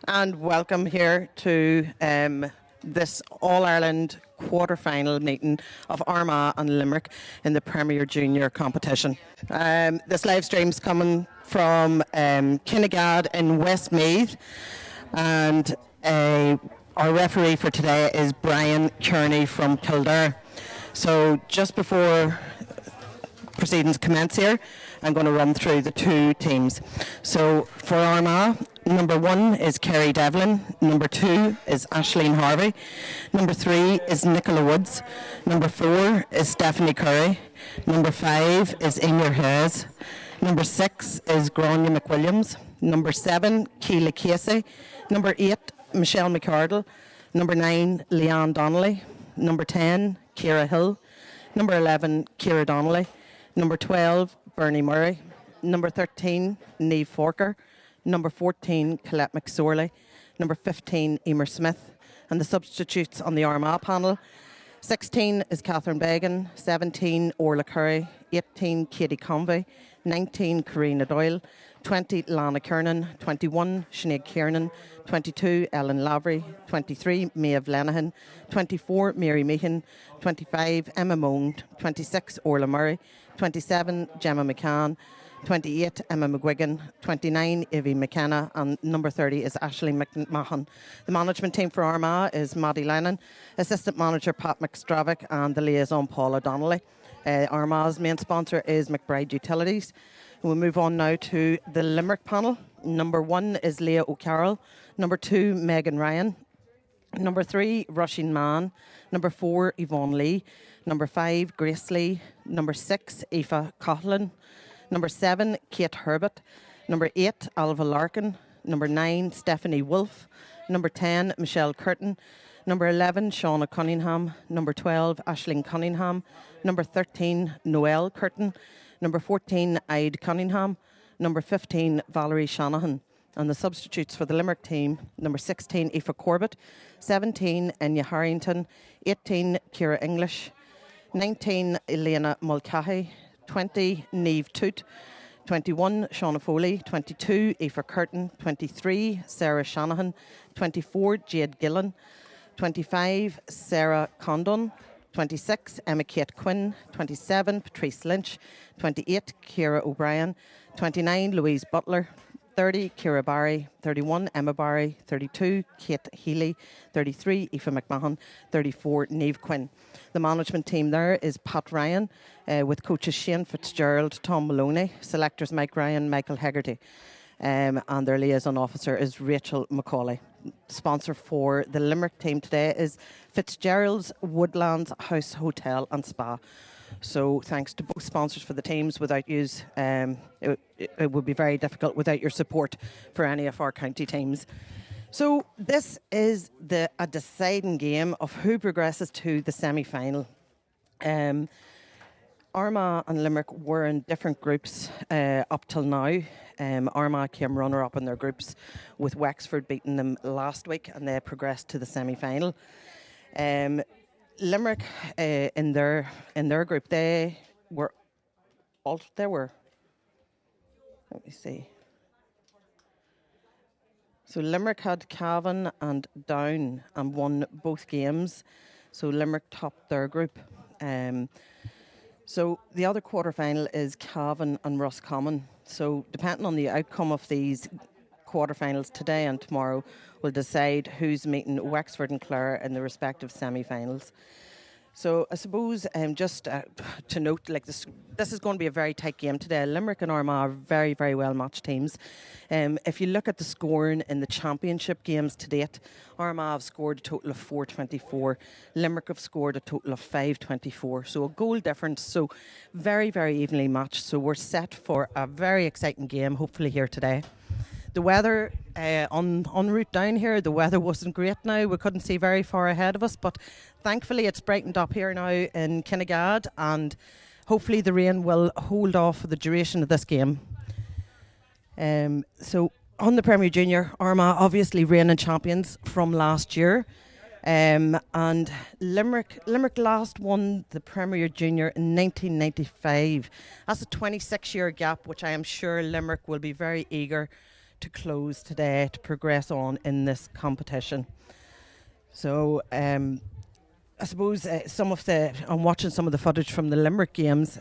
And welcome here to this All-Ireland quarter-final meeting of Armagh and Limerick in the Premier Junior competition. This live stream's coming from Kinnegad in Westmeath, and our referee for today is Brian Kearney from Kildare. So just before proceedings commence here, I'm going to run through the two teams. So for Armagh, number 1 is Kerry Devlin, number 2 is Aisling Harvey, number 3 is Nicola Woods, number 4 is Stephanie Curry, number 5 is Emer Hayes, number 6 is Grania McWilliams, number 7 Keela Casey, number 8 Michelle McCardle, number 9 Leanne Donnelly, number 10 Ciara Hill, number 11 Ciara Donnelly, number 12 Bernie Murray, number 13 Niamh Forker, number 14 Colette McSorley, number 15 Emer Smith, and the substitutes on the Armagh panel: 16 is Catherine Began, 17 Orla Curry, 18 Katie Convey, 19 Karina Doyle, 20 Lana Kiernan, 21 Sinead Kiernan, 22 Ellen Lavery, 23 Maeve Lenihan, 24 Mary Meehan, 25 Emma Moan, 26 Orla Murray, 27 Gemma McCann, 28 Emma McGuigan, 29 Evie McKenna, and number 30 is Ashley McMahon. The management team for Armagh is Maddie Lennon, assistant manager Pat McStravick, and the liaison Paula Donnelly. Armagh's main sponsor is McBride Utilities. We'll move on now to the Limerick panel. Number 1 is Leah O'Carroll, number 2 Megan Ryan, number 3 Rushing Mann, number 4 Yvonne Lee, number 5 Grace Lee, number 6 Aoife Coughlin, number 7 Kate Herbert, number 8 Alva Larkin, number 9 Stephanie Wolfe, number 10 Michelle Curtin, number 11 Shauna Cunningham, number 12 Aisling Cunningham, number 13 Noelle Curtin, number 14 Ide Cunningham, number 15 Valerie Shanahan. And the substitutes for the Limerick team: number 16 Aoife Corbett, 17 Enya Harrington, 18 Ciara English, 19 Elena Mulcahy, 20 Niamh Toot, 21 Shauna Foley, 22 Aoife Curtin, 23 Sarah Shanahan, 24 Jade Gillan, 25 Sarah Condon, 26 Emma Kate Quinn, 27 Patrice Lynch, 28 Ciara O'Brien, 29 Louise Butler, 30 Ciara Barry, 31 Emma Barry, 32 Kate Healy, 33 Aoife McMahon, 34 Niamh Quinn. The management team there is Pat Ryan, with coaches Shane Fitzgerald, Tom Maloney, selectors Mike Ryan, Michael Hegarty, and their liaison officer is Rachel McCauley. Sponsor for the Limerick team today is Fitzgerald's Woodlands House Hotel and Spa. So thanks to both sponsors for the teams. Without you, it would be very difficult without your support for any of our county teams. So this is a deciding game of who progresses to the semi-final. Armagh and Limerick were in different groups up till now. Armagh came runner-up in their groups, with Wexford beating them last week, and they progressed to the semi-final. Limerick, in their group, they were. Let me see. So Limerick had Cavan and Down and won both games. So Limerick topped their group. So the other quarter-final is Cavan and Roscommon. So depending on the outcome of these quarter-finals today and tomorrow will decide who's meeting Wexford and Clare in the respective semi-finals. So I suppose just to note, this is going to be a very tight game today. Limerick and Armagh are very, very well matched teams. If you look at the scoring in the championship games to date, Armagh have scored a total of 424. Limerick have scored a total of 524. So a goal difference. So very, very evenly matched. So we're set for a very exciting game, hopefully here today. The weather en route down here, the weather wasn't great now. We couldn't see very far ahead of us, but thankfully it's brightened up here now in Kinnegad, and hopefully the rain will hold off for the duration of this game. So on the Premier Junior, Armagh obviously reigning champions from last year. And Limerick last won the Premier Junior in 1995. That's a 26-year gap, which I am sure Limerick will be very eager to close today to progress on in this competition. So I suppose I'm watching some of the footage from the Limerick games.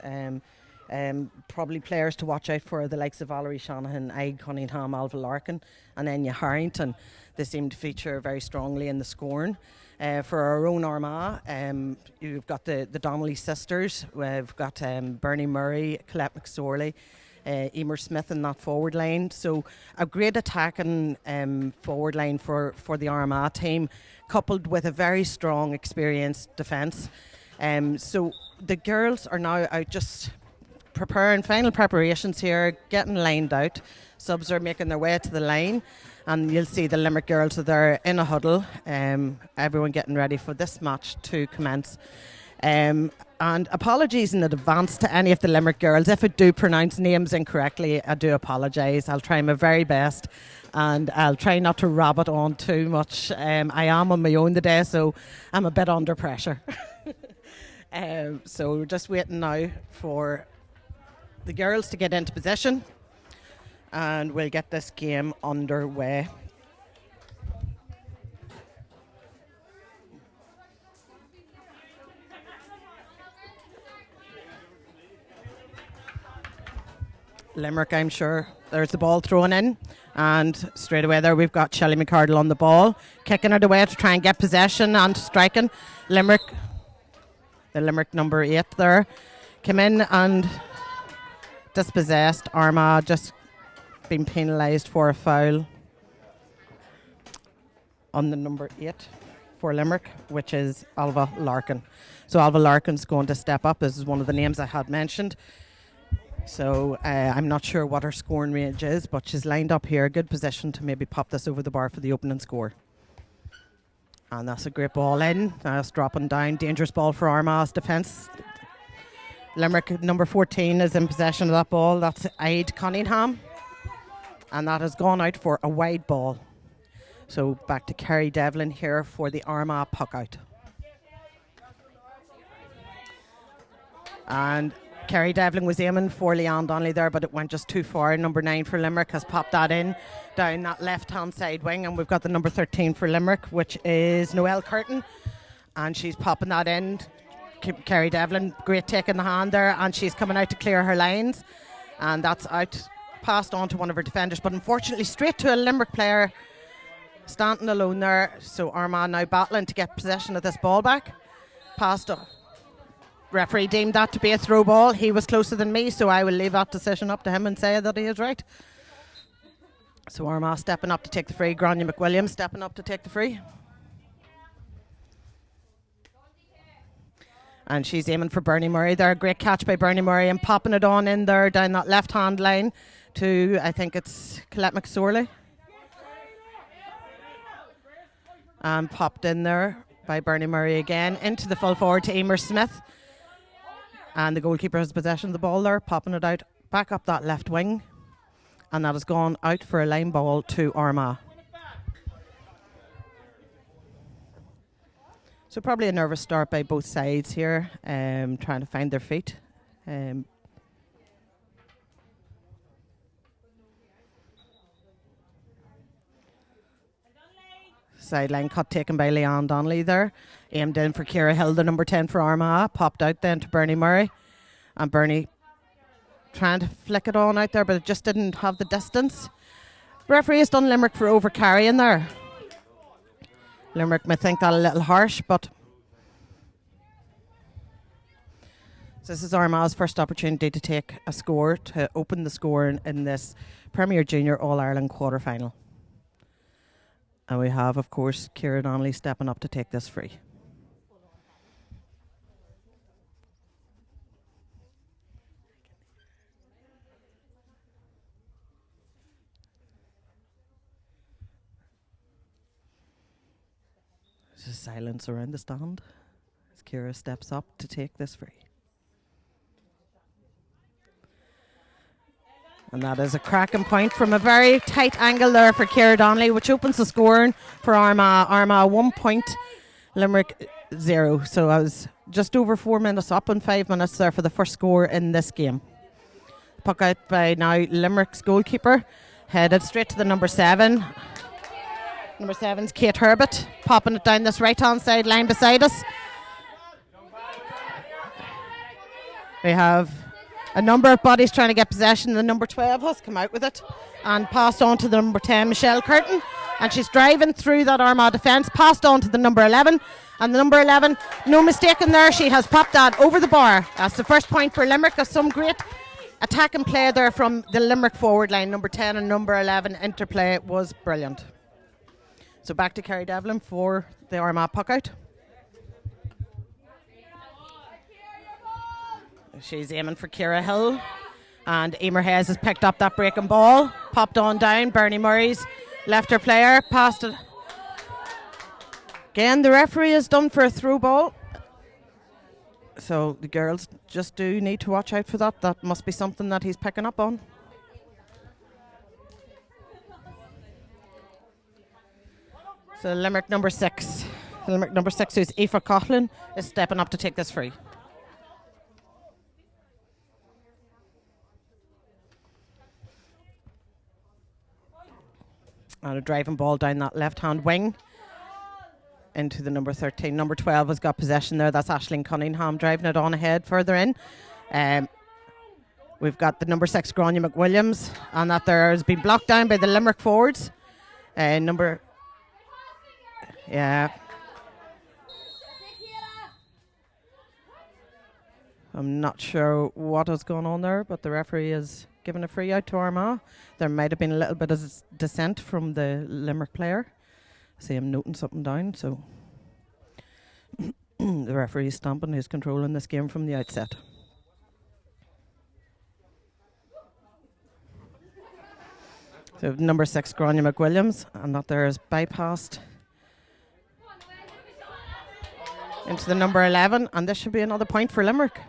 Probably players to watch out for the likes of Valerie Shanahan, Ig Cunningham, Alva Larkin, and Enya Harrington. They seem to feature very strongly in the scoring. For our own Armagh, you've got the Donnelly sisters. We've got Bernie Murray, Colette McSorley, Emer Smith in that forward line. So a great attacking forward line for the Armagh team, coupled with a very strong, experienced defence. So the girls are now out just preparing final preparations here, getting lined out. Subs are making their way to the line, and you'll see the Limerick girls are there in a huddle, everyone getting ready for this match to commence. And apologies in advance to any of the Limerick girls. If I do pronounce names incorrectly, I do apologise. I'll try my very best, and I'll try not to rabbit on too much. I am on my own today, so I'm a bit under pressure. So we're just waiting now for the girls to get into position, and we'll get this game underway. Limerick, I'm sure. There's the ball thrown in, and straight away there we've got Shelley McCardle on the ball, kicking it away to try and get possession and striking. Limerick, the Limerick number 8 there, came in and dispossessed. Armagh just been penalised for a foul on the number 8 for Limerick, which is Alva Larkin. So Alva Larkin's going to step up. This is one of the names I had mentioned. So I'm not sure what her scoring range is, but she's lined up here. Good position to maybe pop this over the bar for the opening score. And that's a great ball in. That's dropping down. Dangerous ball for Armagh's defence. Limerick number 14 is in possession of that ball. That's Id Cunningham. And that has gone out for a wide ball. So back to Kerry Devlin here for the Armagh puck out. And Kerry Devlin was aiming for Leanne Donnelly there, but it went just too far. Number 9 for Limerick has popped that in down that left-hand side wing. And we've got the number 13 for Limerick, which is Noelle Curtin. And she's popping that in. Kerry Devlin, great take in the hand there, and she's coming out to clear her lines, and that's out, passed on to one of her defenders, but unfortunately straight to a Limerick player standing alone there. So Armagh now battling to get possession of this ball back. Passed up. Referee deemed that to be a throw ball. He was closer than me, so I will leave that decision up to him and say that he is right. So Armagh stepping up to take the free. Grania McWilliams stepping up to take the free. And she's aiming for Bernie Murray there. Great catch by Bernie Murray and popping it on in there down that left-hand line to, I think it's Colette McSorley. And popped in there by Bernie Murray again into the full forward to Emer Smith. And the goalkeeper has possession of the ball there, popping it out back up that left wing. And that has gone out for a line ball to Armagh. So probably a nervous start by both sides here, trying to find their feet. Sideline cut taken by Leanne Donnelly there. Aimed in for Ciara Hill, the number 10 for Armagh. Popped out then to Bernie Murray. And Bernie trying to flick it on out there, but it just didn't have the distance. Referee has done Limerick for over carrying there. Limerick may think that a little harsh, but this is Armagh's first opportunity to take a score, to open the scoring in this Premier Junior All-Ireland quarter-final. And we have, of course, Ciara Donnelly stepping up to take this free. There's silence around the stand as Ciara steps up to take this free. And that is a cracking point from a very tight angle there for Ciara Donnelly, which opens the scoring for Armagh. Armagh 1 point, Limerick 0. So I was just over 4 minutes up and 5 minutes there for the first score in this game. Puck out by now Limerick's goalkeeper, Headed straight to the number 7. Number 7's Kate Herbert, popping it down this right-hand side line beside us. We have a number of bodies trying to get possession. The number 12 has come out with it and passed on to the number 10, Michelle Curtin. And she's driving through that Armagh defence, passed on to the number 11. And the number 11, no mistake in there, she has popped that over the bar. That's the first point for Limerick. There's some great attack and play there from the Limerick forward line. Number 10 and number 11 interplay was brilliant. So back to Kerry Devlin for the Armagh puck out. She's aiming for Ciara Hill. And Emer Hayes has picked up that breaking ball. Popped on down. Bernie Murray's left her player. Passed it. Again, the referee is done for a through ball. So the girls just do need to watch out for that. That must be something that he's picking up on. So Limerick number 6. Limerick number 6, who's Aoife Coughlin, is stepping up to take this free. And a driving ball down that left-hand wing into the number 13. Number 12 has got possession there. That's Aisling Cunningham driving it on ahead further in. We've got the number 6, Grania McWilliams, and that there has been blocked down by the Limerick forwards. Yeah. I'm not sure what has gone on there, but the referee is giving a free out to Armagh. There might have been a little bit of dissent from the Limerick player. I see him noting something down, so the referee is stamping his control in this game from the outset. So number 6, Grania McWilliams, and that there is bypassed into the number 11, and this should be another point for Limerick.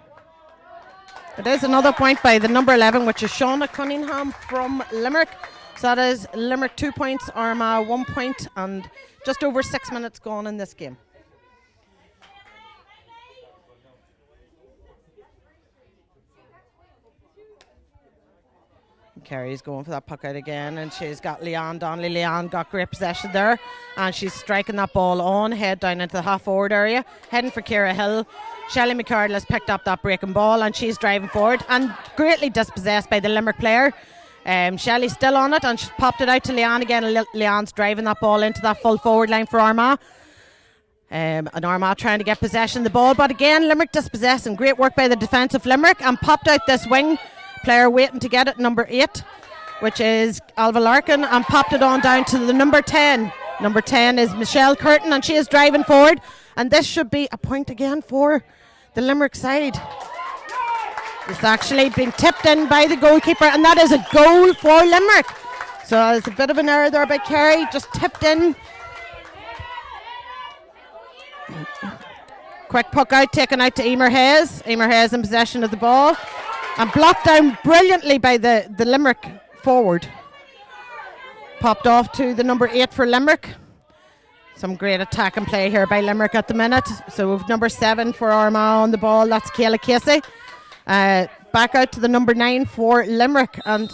It is another point by the number 11, which is Shauna Cunningham from Limerick. So that is Limerick 2 points, Armagh 1 point, and just over 6 minutes gone in this game. Kerry's going for that puck out again, and she's got Leanne Donnelly. Leanne got great possession there, and she's striking that ball on, head down into the half-forward area, heading for Ciara Hill. Shelley McCardle has picked up that breaking ball, and she's driving forward, and greatly dispossessed by the Limerick player. Shelley's still on it, and she's popped it out to Leanne again, and Leanne's driving that ball into that full forward line for Armagh. And Armagh trying to get possession of the ball, but again, Limerick dispossessed, and great work by the defence of Limerick, and popped out this wing player waiting to get it, number 8, which is Alva Larkin, and popped it on down to the number 10. Number 10 is Michelle Curtin, and she is driving forward, and this should be a point again for the Limerick side. It's actually been tipped in by the goalkeeper, and that is a goal for Limerick. So there's a bit of an error there by Kerry, just tipped in. Quick puck out, taken out to Emer Hayes. Emer Hayes in possession of the ball, and blocked down brilliantly by the Limerick forward. Popped off to the number 8 for Limerick. Some great attack and play here by Limerick at the minute. So we've number 7 for Armagh on the ball. That's Kayla Casey. Back out to the number 9 for Limerick. And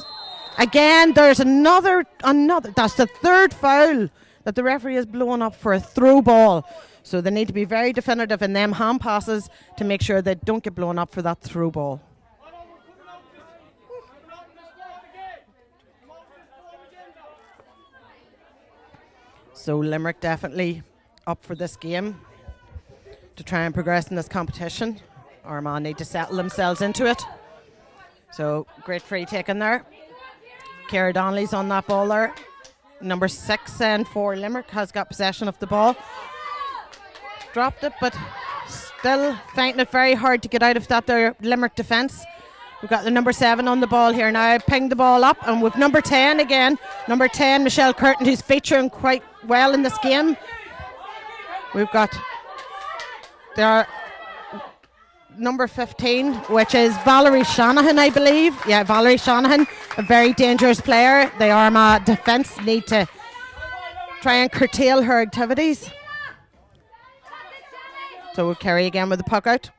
again, there's another. That's the third foul that the referee has blown up for a through ball. So they need to be very definitive in them hand passes to make sure they don't get blown up for that through ball. So Limerick definitely up for this game to try and progress in this competition. Armagh need to settle themselves into it. So great free taken there. Ciara Donnelly's on that ball there. Number 6 and for Limerick has got possession of the ball. Dropped it, but still finding it very hard to get out of that there Limerick defence. We've got the number 7 on the ball here now. Pinged the ball up, and with number 10 again. Number 10, Michelle Curtin, who's featuring quite well in this game. We've got there number 15, which is Valerie Shanahan, I believe. Yeah, Valerie Shanahan, a very dangerous player. The Armagh defence need to try and curtail her activities. So we'll carry again with the puck out.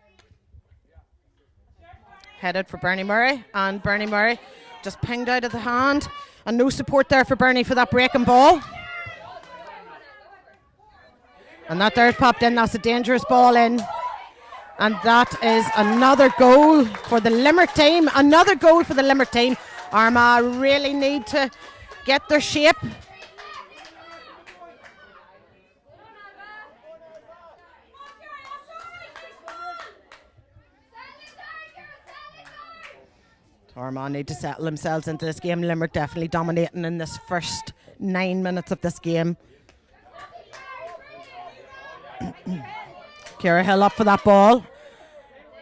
Headed for Bernie Murray, and Bernie Murray just pinged out of the hand. And no support there for Bernie for that breaking ball. And that there's popped in. That's a dangerous ball in. And that is another goal for the Limerick team. Another goal for the Limerick team. Armagh really need to get their shape. Armagh need to settle themselves into this game. Limerick definitely dominating in this first 9 minutes of this game. Ciara Hill up for that ball.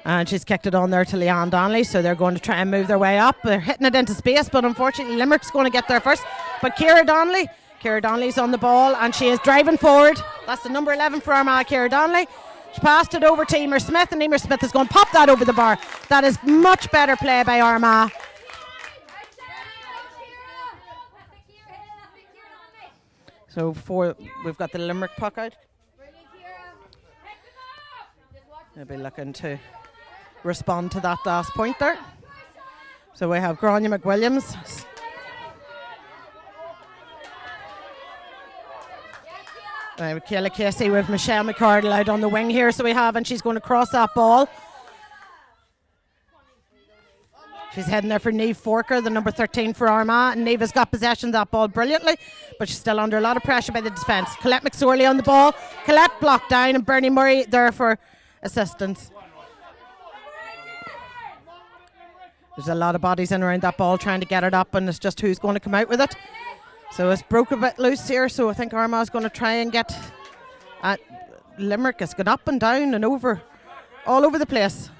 And she's kicked it on there to Leanne Donnelly, so they're going to try and move their way up. They're hitting it into space, but unfortunately Limerick's going to get there first. But Ciara Donnelly's on the ball, and she is driving forward. That's the number 11 for Armagh, Ciara Donnelly. She passed it over to Emer Smith, and Emer Smith is going to pop that over the bar. That is much better play by Armagh. So we've got the Limerick puck out. They'll be looking to respond to that last point there. So we have Grania McWilliams. Kayla Casey with Michelle McCardle out on the wing here. So we have, and she's going to cross that ball. She's heading there for Niamh Forker, the number 13 for Armagh. And Niamh has got possession of that ball brilliantly, but she's still under a lot of pressure by the defence. Colette McSorley on the ball. Colette blocked down, and Bernie Murray there for assistance. There's a lot of bodies in around that ball trying to get it up, and it's just who's going to come out with it. So it's broke a bit loose here, so I think Armagh's going to try and get at Limerick. It's gone up and down and over, all over the place.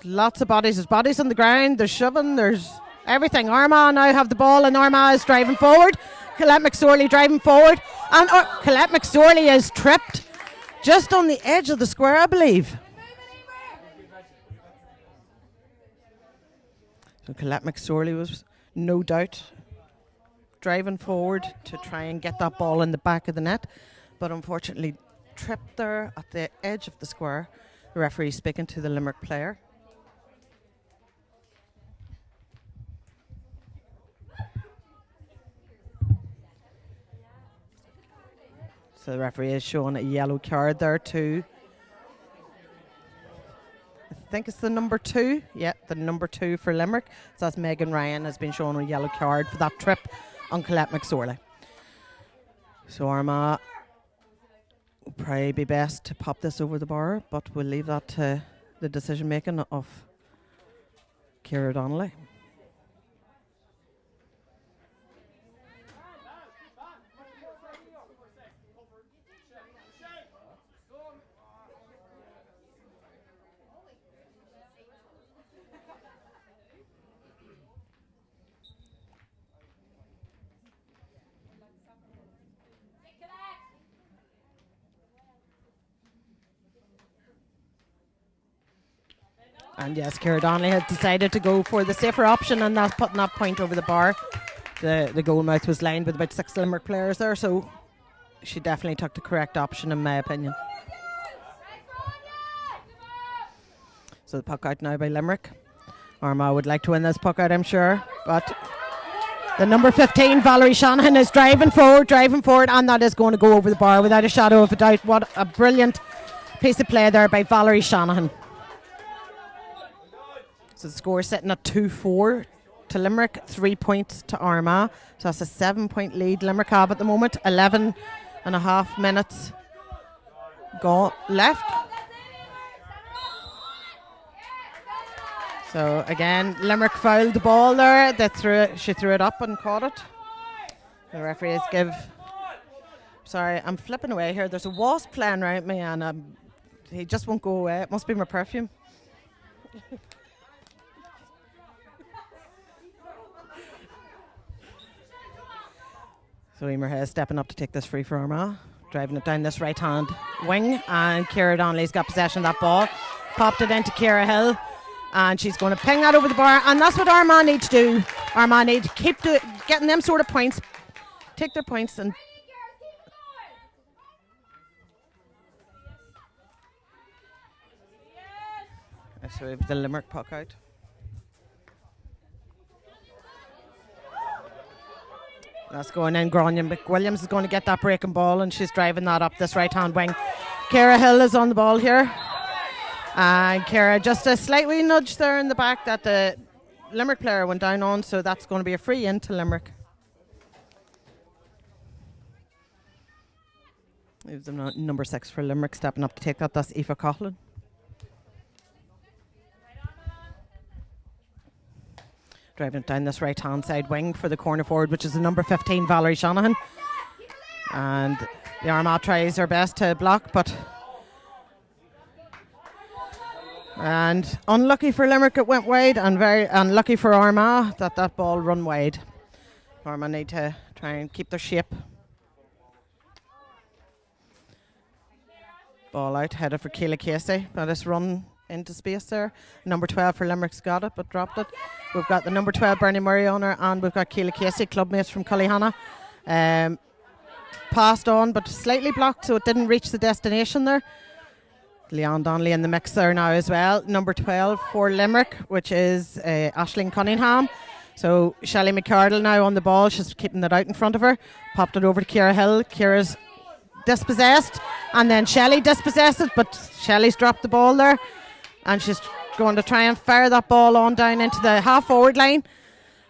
Lots of bodies. There's bodies on the ground, there's shoving, there's everything. Armagh now have the ball, and Armagh is driving forward. Colette McSorley driving forward, and Colette McSorley is tripped just on the edge of the square, I believe. So Colette McSorley was no doubt driving forward to try and get that ball in the back of the net, but unfortunately tripped there at the edge of the square. The referee speaking to the Limerick player. So the referee is showing a yellow card there too. I think it's the number 2. Yeah, the number 2 for Limerick. So that's Megan Ryan has been shown a yellow card for that trip on Colette McSorley. So Armagh will probably be best to pop this over the bar, but we'll leave that to the decision making of Ciara Donnelly. And yes, Ciara Donnelly has decided to go for the safer option, and that's putting that point over the bar. The goal mouth was lined with about 6 Limerick players there, so she definitely took the correct option in my opinion. So the puck out now by Limerick. Armagh would like to win this puck out, I'm sure, but the number 15, Valerie Shanahan, is driving forward, and that is going to go over the bar without a shadow of a doubt. What a brilliant piece of play there by Valerie Shanahan. So the score is sitting at 2-4 to Limerick, 3 points to Armagh. So that's a 7-point lead Limerick have at the moment. 11 and a half minutes left. So again, Limerick fouled the ball there. She threw it up and caught it. The referees give... Sorry, I'm flipping away here. There's a wasp playing around me, and he just won't go away. It must be my perfume. So Emer Hayes stepping up to take this free for Armagh, driving it down this right-hand wing, and Ciara Donnelly's got possession of that ball, popped it into Ciara Hill, and she's going to ping that over the bar, and that's what Armagh need to do. Armagh need to keep getting them sort of points, take their points, and so we have the Limerick puck out. That's going in. Grania McWilliams is going to get that breaking ball, and she's driving that up this right-hand wing. Ciara Hill is on the ball here. And Ciara, just a slight wee nudge there in the back that the Limerick player went down on, so that's going to be a free in to Limerick. It was number 6 for Limerick stepping up to take that. That's Aoife Coughlin. Driving it down this right-hand side wing for the corner forward, which is the number 15, Valerie Shanahan. And the Armagh tries their best to block, but... And unlucky for Limerick it went wide, and very unlucky for Armagh that ball run wide. Armagh need to try and keep their shape. Ball out, headed for Keela Casey. But it's run into space there. Number 12 for Limerick's got it, but dropped it. We've got the number 12, Bernie Murray, on her, and we've got Keela Casey, clubmates from Cullyhanna. Passed on, but slightly blocked, so it didn't reach the destination there. Leon Donnelly in the mix there now as well. Number 12 for Limerick, which is Aisling Cunningham. So Shelley McCardle now on the ball. She's keeping it out in front of her. Popped it over to Ciara Hill. Ciara's dispossessed, and then Shelley dispossessed it, but Shelley's dropped the ball there, and she's going to try and fire that ball on down into the half-forward line.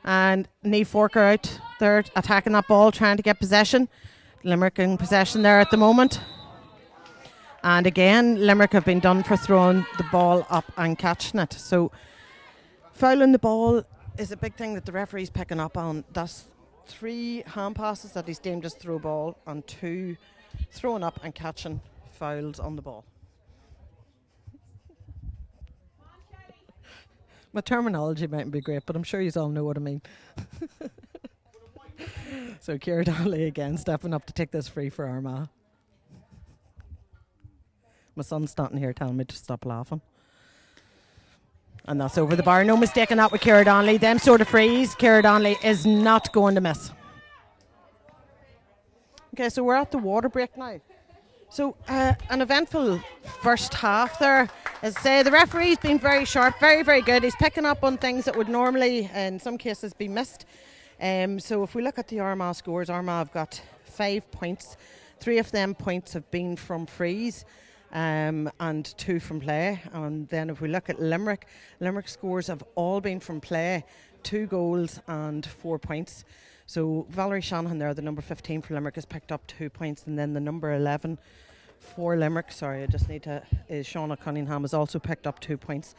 And Niamh Forker out there attacking that ball, trying to get possession. Limerick in possession there at the moment. And again, Limerick have been done for throwing the ball up and catching it. So fouling the ball is a big thing that the referee's picking up on. That's 3 hand passes that he's deemed as throw ball, and 2 throwing up and catching fouls on the ball. My terminology mightn't be great, but I'm sure you all know what I mean. So Ciara Donnelly again stepping up to take this free for Armagh. My son's standing here telling me to stop laughing. And that's over the bar. No mistaking that with Ciara Donnelly. Them sort of frees, Ciara Donnelly is not going to miss. Okay, so we're at the water break now. So an eventful first half there. As I say, the referee's been very sharp, very, very good. He's picking up on things that would normally, in some cases, be missed. So if we look at the Armagh scores, Armagh have got 5 points. 3 of them points have been from frees. And 2 from play. And then if we look at Limerick, Limerick scores have all been from play, 2 goals and 4 points. So Valerie Shanahan there, the number 15 for Limerick, has picked up 2 points, and then the number 11 for Limerick, is Shauna Cunningham, has also picked up 2 points.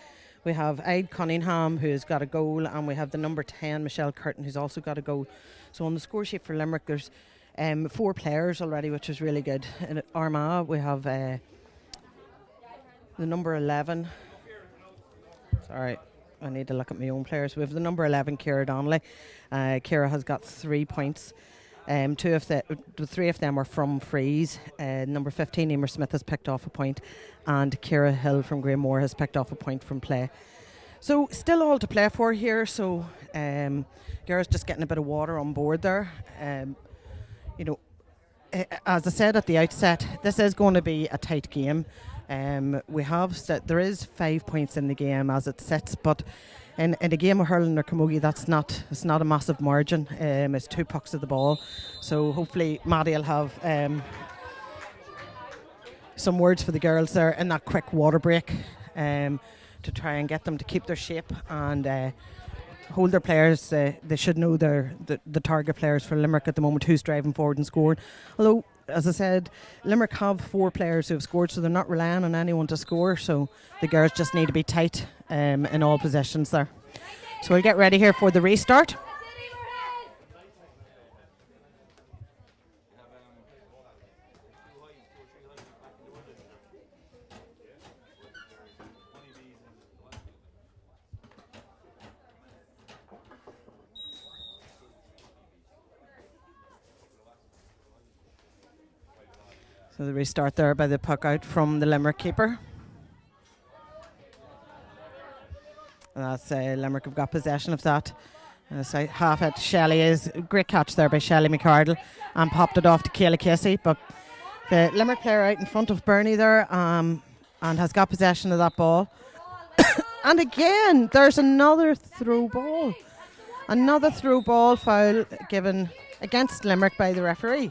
We have Aid Cunningham, who has got a goal, and we have the number 10, Michelle Curtin, who's also got a goal. So on the score sheet for Limerick, there's 4 players already, which is really good. In Armagh, we have the number 11. Sorry, I need to look at my own players. We have the number 11, Ciara Donnelly. Ciara has got 3 points. 3 of them are from frees. Number 15, Emer Smith, has picked off a point, and Ciara Hill from Greenmore has picked off a point from play. So still all to play for here. So Ciara's just getting a bit of water on board there. As I said at the outset, this is going to be a tight game. There is 5 points in the game as it sits, but in a game of hurling or camogie, it's not a massive margin. It's 2 pucks of the ball. So hopefully Maddie will have some words for the girls there in that quick water break to try and get them to keep their shape and hold their players. They should know the target players for Limerick at the moment, who's driving forward and scoring. Although, as I said, Limerick have 4 players who have scored, so they're not relying on anyone to score. So the girls just need to be tight in all positions there. So we'll get ready here for the restart. So the restart there by the puck out from the Limerick keeper. And that's Limerick have got possession of that. Half it, Shelley is a great catch there by Shelley McCardle, and popped it off to Keela Casey. But the Limerick player out in front of Bernie there and has got possession of that ball. And again, there's another throw ball. Another throw ball foul given against Limerick by the referee.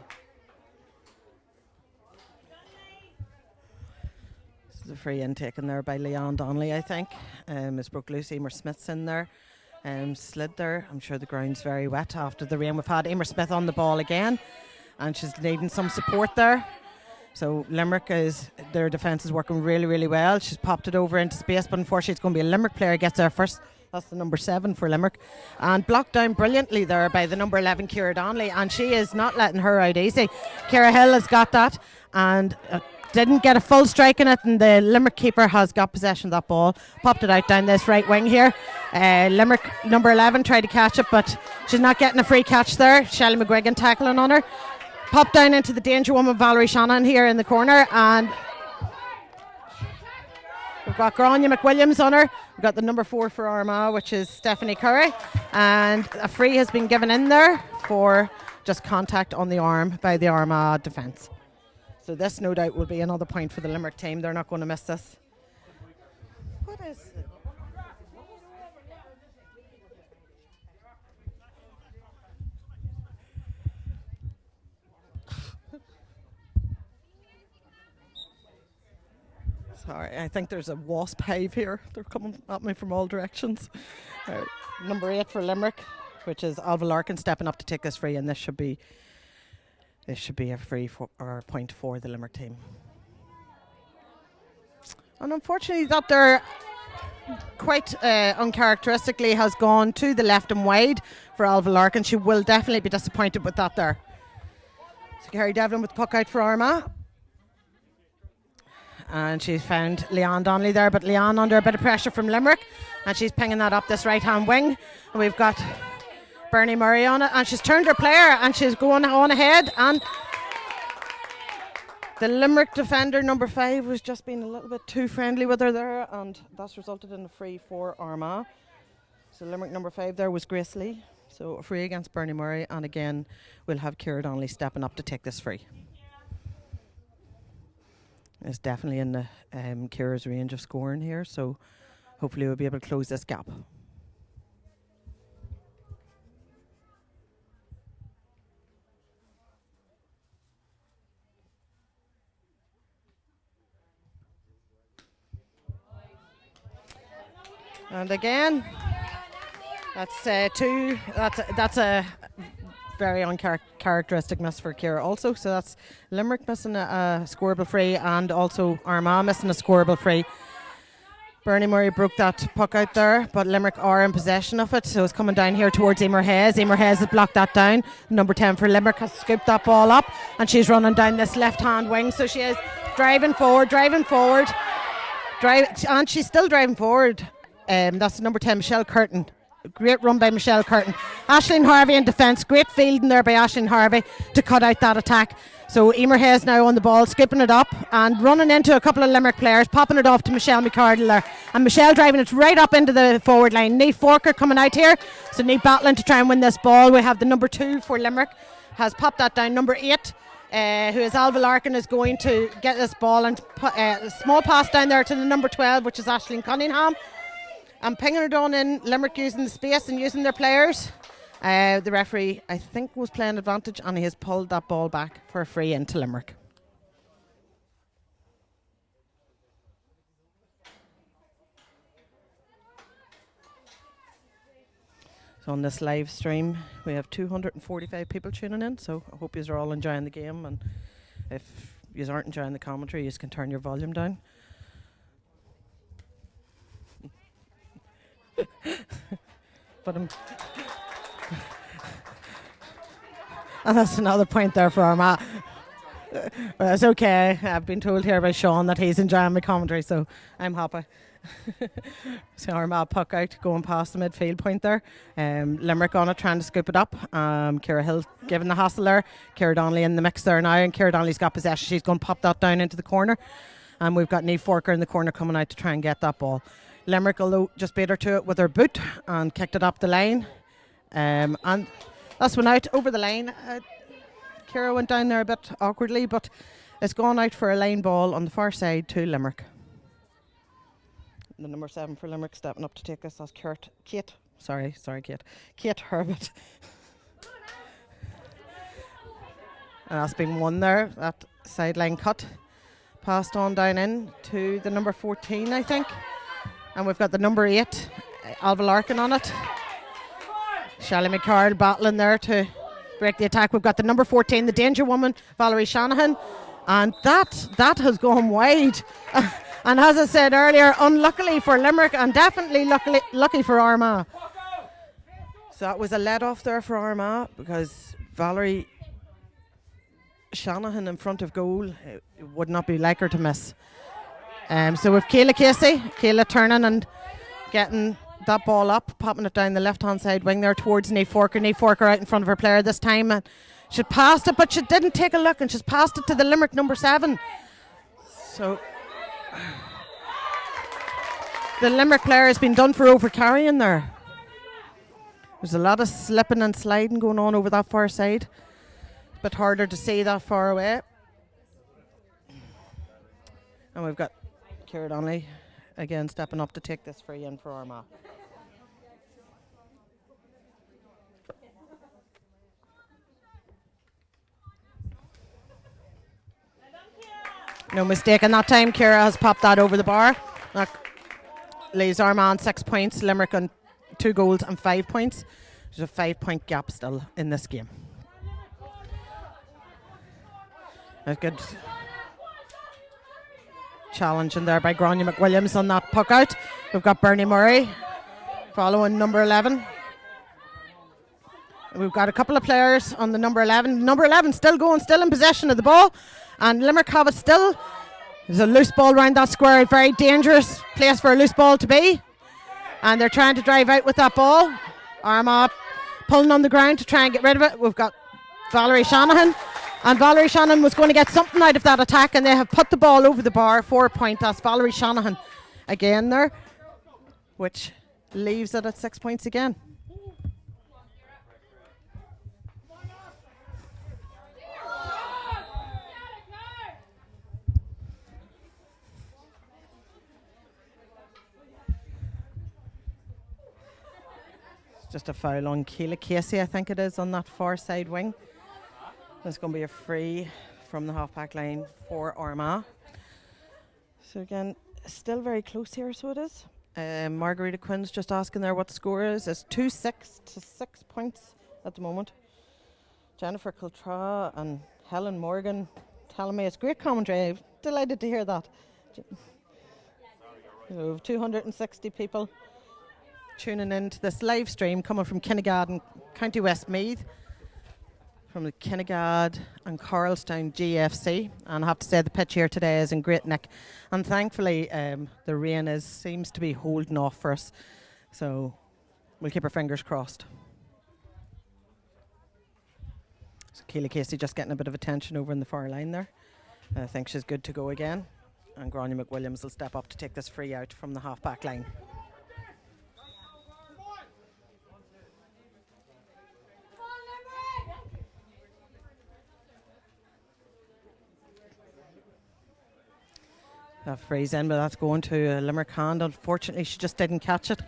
This is a free in taken there by Leon Donnelly, I think. It's broke loose. Emer Smith's in there. Slid there. I'm sure the ground's very wet after the rain we've had. Emer Smith on the ball again, and she's needing some support there. So Limerick their defence is working really, really well. She's popped it over into space, but unfortunately it's going to be a Limerick player gets there first. That's the number 7 for Limerick. And blocked down brilliantly there by the number 11, Ciara Donnelly, and she is not letting her out easy. Ciara Hill has got that and didn't get a full strike in it, and the Limerick keeper has got possession of that ball. Popped it out down this right wing here. Limerick number 11 tried to catch it, but she's not getting a free catch there. Shelley McGuigan tackling on her. Popped down into the danger woman Valerie Shannon here in the corner, and we've got Grania McWilliams on her. We've got the number 4 for Armagh, which is Stephanie Curry, and a free has been given in there for just contact on the arm by the Armagh defence. So this no doubt will be another point for the Limerick team. They're not going to miss this. What is it? Sorry, I think there's a wasp hive here. They're coming at me from all directions. Number 8 for Limerick, which is Alva Larkin stepping up to take this free, and this should be a free or point for the Limerick team. And unfortunately, that there quite uncharacteristically has gone to the left and wide for Alva Larkin. She will definitely be disappointed with that there. So Kerry Devlin with the puck out for Armagh. And she's found Leanne Donnelly there, but Leanne under a bit of pressure from Limerick, and she's pinging that up this right hand wing, and we've got Bernie Murray on it, and she's turned her player and she's going on ahead, and the Limerick defender number 5 was just being a little bit too friendly with her there, and that's resulted in a free for Armagh. So Limerick number 5 there was Grace Lee, so a free against Bernie Murray, and again we'll have Ciara Donnelly stepping up to take this free. It's definitely in the Ciara's range of scoring here, so hopefully we'll be able to close this gap. And again, that's a very uncharacteristic miss for Ciara also. So that's Limerick missing a scoreable free, and also Armagh missing a scoreable free. Bernie Murray broke that puck out there, but Limerick are in possession of it, so it's coming down here towards Emer Hayes. Emer Hayes has blocked that down. Number 10 for Limerick has scooped that ball up, and she's running down this left-hand wing, so she is driving forward, and she's still driving forward. That's number 10, Michelle Curtin. Great run by Michelle Curtin. Aisling Harvey in defence. Great fielding there by Aisling Harvey to cut out that attack. So Emer Hayes now on the ball, skipping it up and running into a couple of Limerick players, popping it off to Michelle McCardle there. And Michelle driving it right up into the forward line. Niamh Forker coming out here. So Niamh battling to try and win this ball. We have the number 2 for Limerick. Has popped that down. Number 8, who is Alva Larkin, is going to get this ball and put a small pass down there to the number 12, which is Aisling Cunningham. And pinging it on in, Limerick using the space and using their players. The referee, I think, was playing advantage, and he has pulled that ball back for a free into Limerick. So on this live stream, we have 245 people tuning in, so I hope you are all enjoying the game, and if you aren't enjoying the commentary, you can turn your volume down. But and that's another point there for Armagh. Well, it's okay. I've been told here by Sean that he's enjoying my commentary, so I'm happy. So Armagh puck out going past the midfield point there. Limerick on it trying to scoop it up. Ciara Hill giving the hassle there. Ciara Donnelly in the mix there now, and Ciara Donnelly's got possession. She's going to pop that down into the corner, and we've got Niamh Forker in the corner coming out to try and get that ball. Limerick, although, just beat her to it with her boot and kicked it up the line. And that's went out over the line. Ciara went down there a bit awkwardly, but it's gone out for a line ball on the far side to Limerick. The number 7 for Limerick stepping up to take this. That's Kate Herbert. And that's been won there. That sideline cut. Passed on down in to the number 14, I think. And we've got the number 8, Alva Larkin, on it. Shelley McCarl battling there to break the attack. We've got the number 14, the danger woman, Valerie Shanahan. And that has gone wide. And as I said earlier, unluckily for Limerick and definitely lucky for Armagh. So that was a let off there for Armagh because Valerie Shanahan in front of goal, it would not be like her to miss. So with Kayla Casey, Kayla turning and getting that ball up, popping it down the left hand side wing there towards Niamh Forker. Niamh Forker out in front of her player this time. And she'd passed it, but she didn't take a look, and she's passed it to the Limerick number 7. So the Limerick player has been done for over carrying there. There's a lot of slipping and sliding going on over that far side. It's a bit harder to see that far away. And we've got Ciara Donnelly again stepping up to take this free in for Armagh. No mistake in that time. Ciara has popped that over the bar. That leaves Armagh on 6 points, Limerick on 2 goals and 5 points. There's a 5-point gap still in this game. A good challenge in there by Grania McWilliams on that puck out. We've got Bernie Murray following number 11. We've got a couple of players on the number 11. Number 11 still going, still in possession of the ball. And Limerick have it still. There's a loose ball around that square. A very dangerous place for a loose ball to be. And they're trying to drive out with that ball. Armagh pulling on the ground to try and get rid of it. We've got Valerie Shanahan. And Valerie Shanahan was going to get something out of that attack, and they have put the ball over the bar. 4 point. That's Valerie Shanahan again there, which leaves it at 6 points again. Just a foul on Kayla Casey, I think it is, on that far side wing. There's going to be a free from the half-back line for Armagh. So again, still very close here, so it is. Margarita Quinn's just asking there what the score is. It's 2-6 to 6 points at the moment. Jennifer Kiltra and Helen Morgan telling me it's great commentary. I'm delighted to hear that. 260 people tuning in to this live stream coming from Kinnegad and County Westmeath, from the Kinnegad and Carlstown GFC. And I have to say the pitch here today is in great nick, and thankfully the rain seems to be holding off for us, so we'll keep our fingers crossed. So Keela Casey just getting a bit of attention over in the far line there. I think she's good to go again, and Grania McWilliams will step up to take this free out from the half-back line. That free's in, but that's going to a Limerick hand. Unfortunately, she just didn't catch it.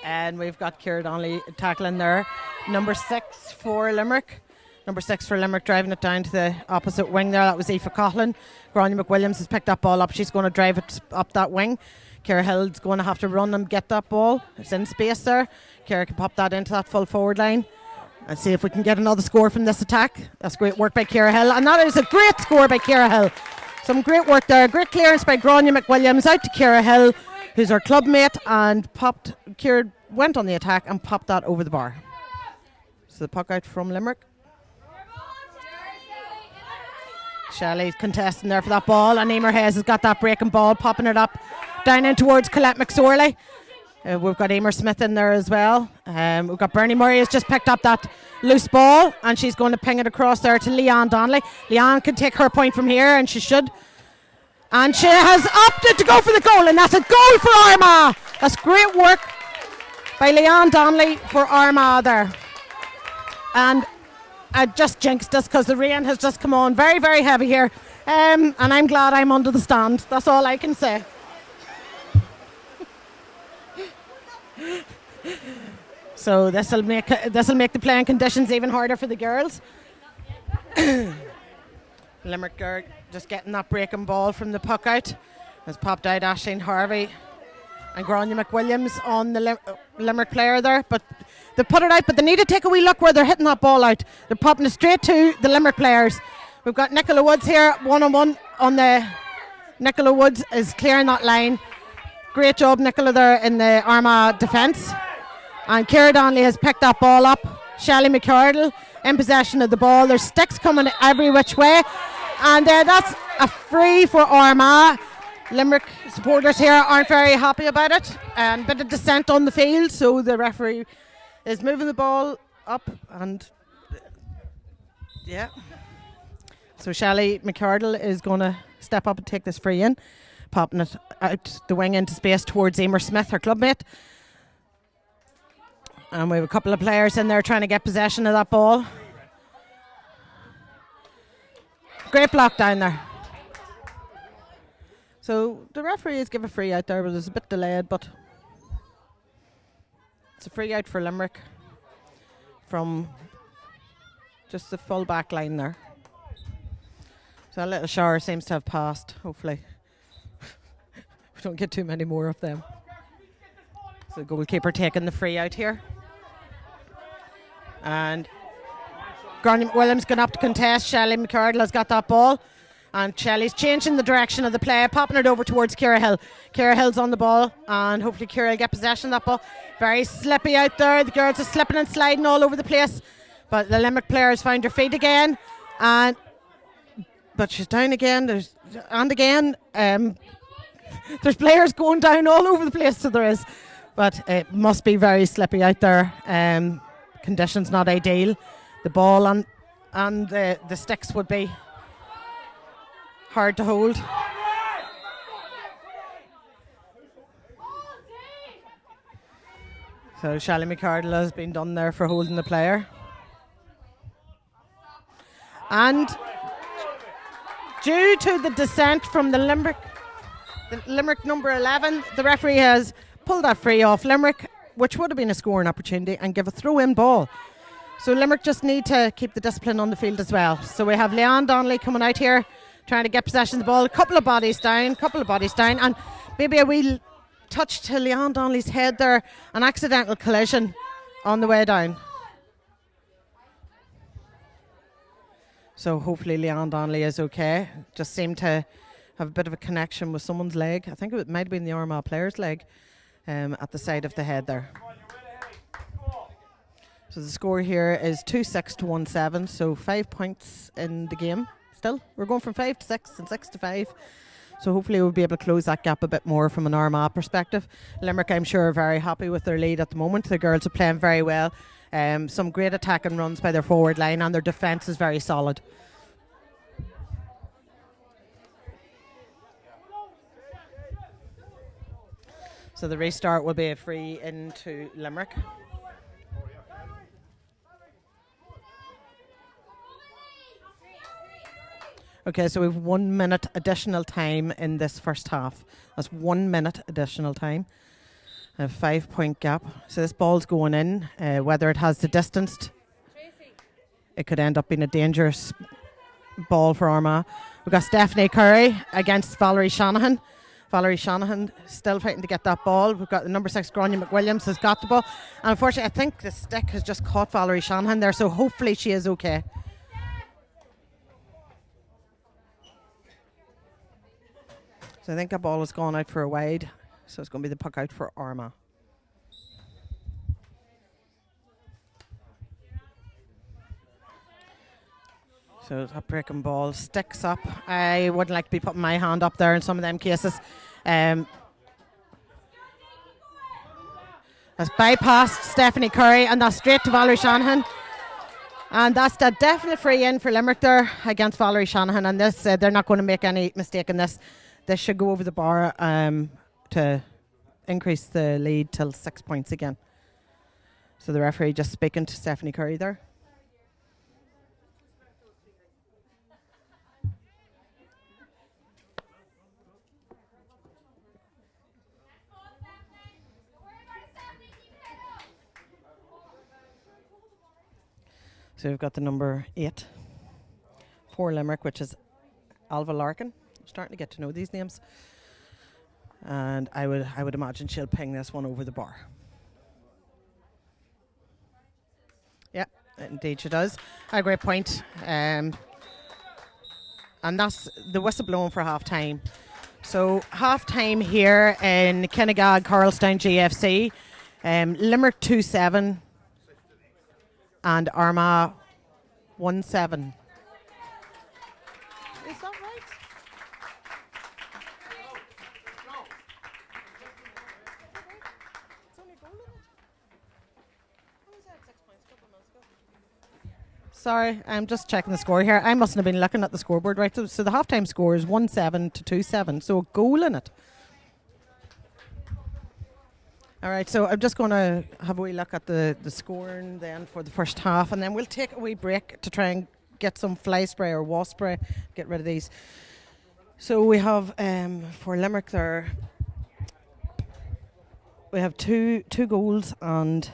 And we've got Ciara Donnelly tackling there. Number 6 for Limerick. Number 6 for Limerick driving it down to the opposite wing there. That was Aoife Coughlin. Grania McWilliams has picked that ball up. She's going to drive it up that wing. Ciara Hill's going to have to run and get that ball. It's in space there. Ciara can pop that into that full forward line and see if we can get another score from this attack. That's great work by Ciara Hill. And that is a great score by Ciara Hill. Some great work there. Great clearance by Grania McWilliams out to Ciara Hill, who's her club mate, and Ciara went on the attack and popped that over the bar. So the puck out from Limerick. Shelley's contesting there for that ball, and Emer Hayes has got that breaking ball, popping it up down in towards Colette McSorley. We've got Emer Smith in there as well. We've got Bernie Murray has just picked up that loose ball, and she's going to ping it across there to Leanne Donnelly. Leanne can take her point from here, and she should. And she has opted to go for the goal, and that's a goal for Armagh. That's great work by Leanne Donnelly for Armagh there. And I just jinxed us because the rain has just come on very, very heavy here. And I'm glad I'm under the stand. That's all I can say. So this will make the playing conditions even harder for the girls. Limerick are just getting that breaking ball from the puck out. Has popped out Aisling Harvey and Grania McWilliams on the Limerick player there. But they put it out, but they need to take a wee look where they're hitting that ball out. They're popping it straight to the Limerick players. We've got Nicola Woods here, one-on-one on the... Nicola Woods is clearing that line. Great job, Nicola, there in the Armagh defence. And Ciara Donnelly has picked that ball up. Shelley McCardle in possession of the ball. There's sticks coming every which way. And that's a free for Armagh. Limerick supporters here aren't very happy about it. And a bit of dissent on the field, so the referee is moving the ball up. And yeah. So Shelley McCardle is going to step up and take this free in, popping it out the wing into space towards Emer Smith, her clubmate. And we have a couple of players in there trying to get possession of that ball. Great block down there. So the referee has given a free out there, but it's a bit delayed, but it's a free out for Limerick from just the full back line there. So a little shower seems to have passed, hopefully. We don't get too many more of them. So the goalkeeper taking the free out here. And Grania McWilliams going up to contest. Shelley McCardle has got that ball. And Shelley's changing the direction of the play, popping it over towards Ciara Hill. Ciara Hill's on the ball, and hopefully Ciara will get possession of that ball. Very slippy out there. The girls are slipping and sliding all over the place. But the Limerick player has found her feet again. But she's down again. There's players going down all over the place, so there is. But it must be very slippy out there. Conditions not ideal. The ball and the sticks would be hard to hold. So Shelley McCardle has been done there for holding the player. And due to the dissent from the Limerick number 11, the referee has pulled that free off Limerick, which would have been a scoring opportunity, and give a throw-in ball. So Limerick just need to keep the discipline on the field as well. So we have Leanne Donnelly coming out here, trying to get possession of the ball. A couple of bodies down, and maybe a wee touch to Leanne Donnelly's head there, an accidental collision on the way down. So hopefully Leanne Donnelly is okay. Just seemed to have a bit of a connection with someone's leg. I think it might have been the Armagh player's leg at the side of the head there. So the score here is 2-6 to 1-7, so 5 points in the game still. We're going from 5 to 6 and 6 to 5. So hopefully we'll be able to close that gap a bit more from an Armagh perspective. Limerick, I'm sure, are very happy with their lead at the moment. The girls are playing very well. Some great attacking runs by their forward line, and their defence is very solid. So the restart will be a free into Limerick. Okay, so we have 1 minute additional time in this first half. That's 1 minute additional time. A 5 point gap. So this ball's going in. Whether it has the distance, it could end up being a dangerous ball for Armagh. We've got Stephanie Curry against Valerie Shanahan. Valerie Shanahan still fighting to get that ball. We've got the number 6, Grania McWilliams, has got the ball. And unfortunately, I think the stick has just caught Valerie Shanahan there, so hopefully she is okay. So I think that ball has gone out for a wide. So it's going to be the puck out for Armagh. So that breaking ball sticks up. I wouldn't like to be putting my hand up there in some of them cases. Has bypassed Stephanie Curry, and that's straight to Valerie Shanahan. And that's a definite free in for Limerick there against Valerie Shanahan. And this, they're not going to make any mistake in this. This should go over the bar to increase the lead till 6 points again. So the referee just speaking to Stephanie Curry there. So we've got the number 8. for Limerick, which is Alva Larkin. I'm starting to get to know these names. And I would imagine she'll ping this one over the bar. Yeah, indeed she does. A great point. And that's the whistle blowing for half time. So half time here in Kinnegad, Carlstown GFC. Limerick 2-7 and Armagh 1-7. Is that right? Sorry, I'm just checking the score here. I mustn't have been looking at the scoreboard right. So the halftime score is 1-7 to 2-7. So a goal in it. All right, so I'm just going to have a wee look at the scoring then for the first half, and then we'll take a wee break to try and get some fly spray or wasp spray, get rid of these. So we have, for Limerick there, we have two goals and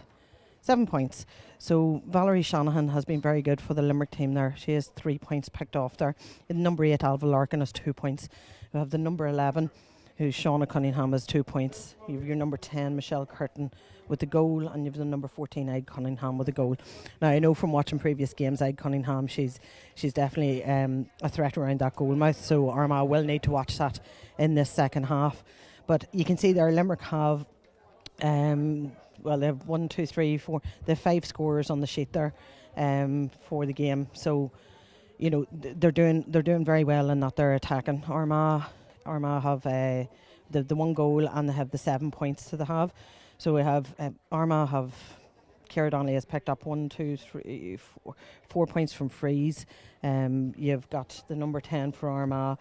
7 points. So Valerie Shanahan has been very good for the Limerick team there. She has 3 points picked off there. In number 8, Alva Larkin has 2 points. We have the number 11, who's Shauna Cunningham, has 2 points. You have your number 10, Michelle Curtin, with the goal, and you have the number 14, Ide Cunningham, with a goal. Now, I know from watching previous games, Ide Cunningham, she's definitely a threat around that goal mouth, so Armagh will need to watch that in this second half. But you can see there, Limerick have... they have 1, 2, 3, 4. They have 5 scorers on the sheet there for the game. So, you know, they're doing very well in that they're attacking. Armagh have the 1 goal and they have the 7 points that they have. So we have Armagh have... Ciara Donnelly has picked up 1, 2, 3, 4 points from frees. You've got the number 10 for Armagh,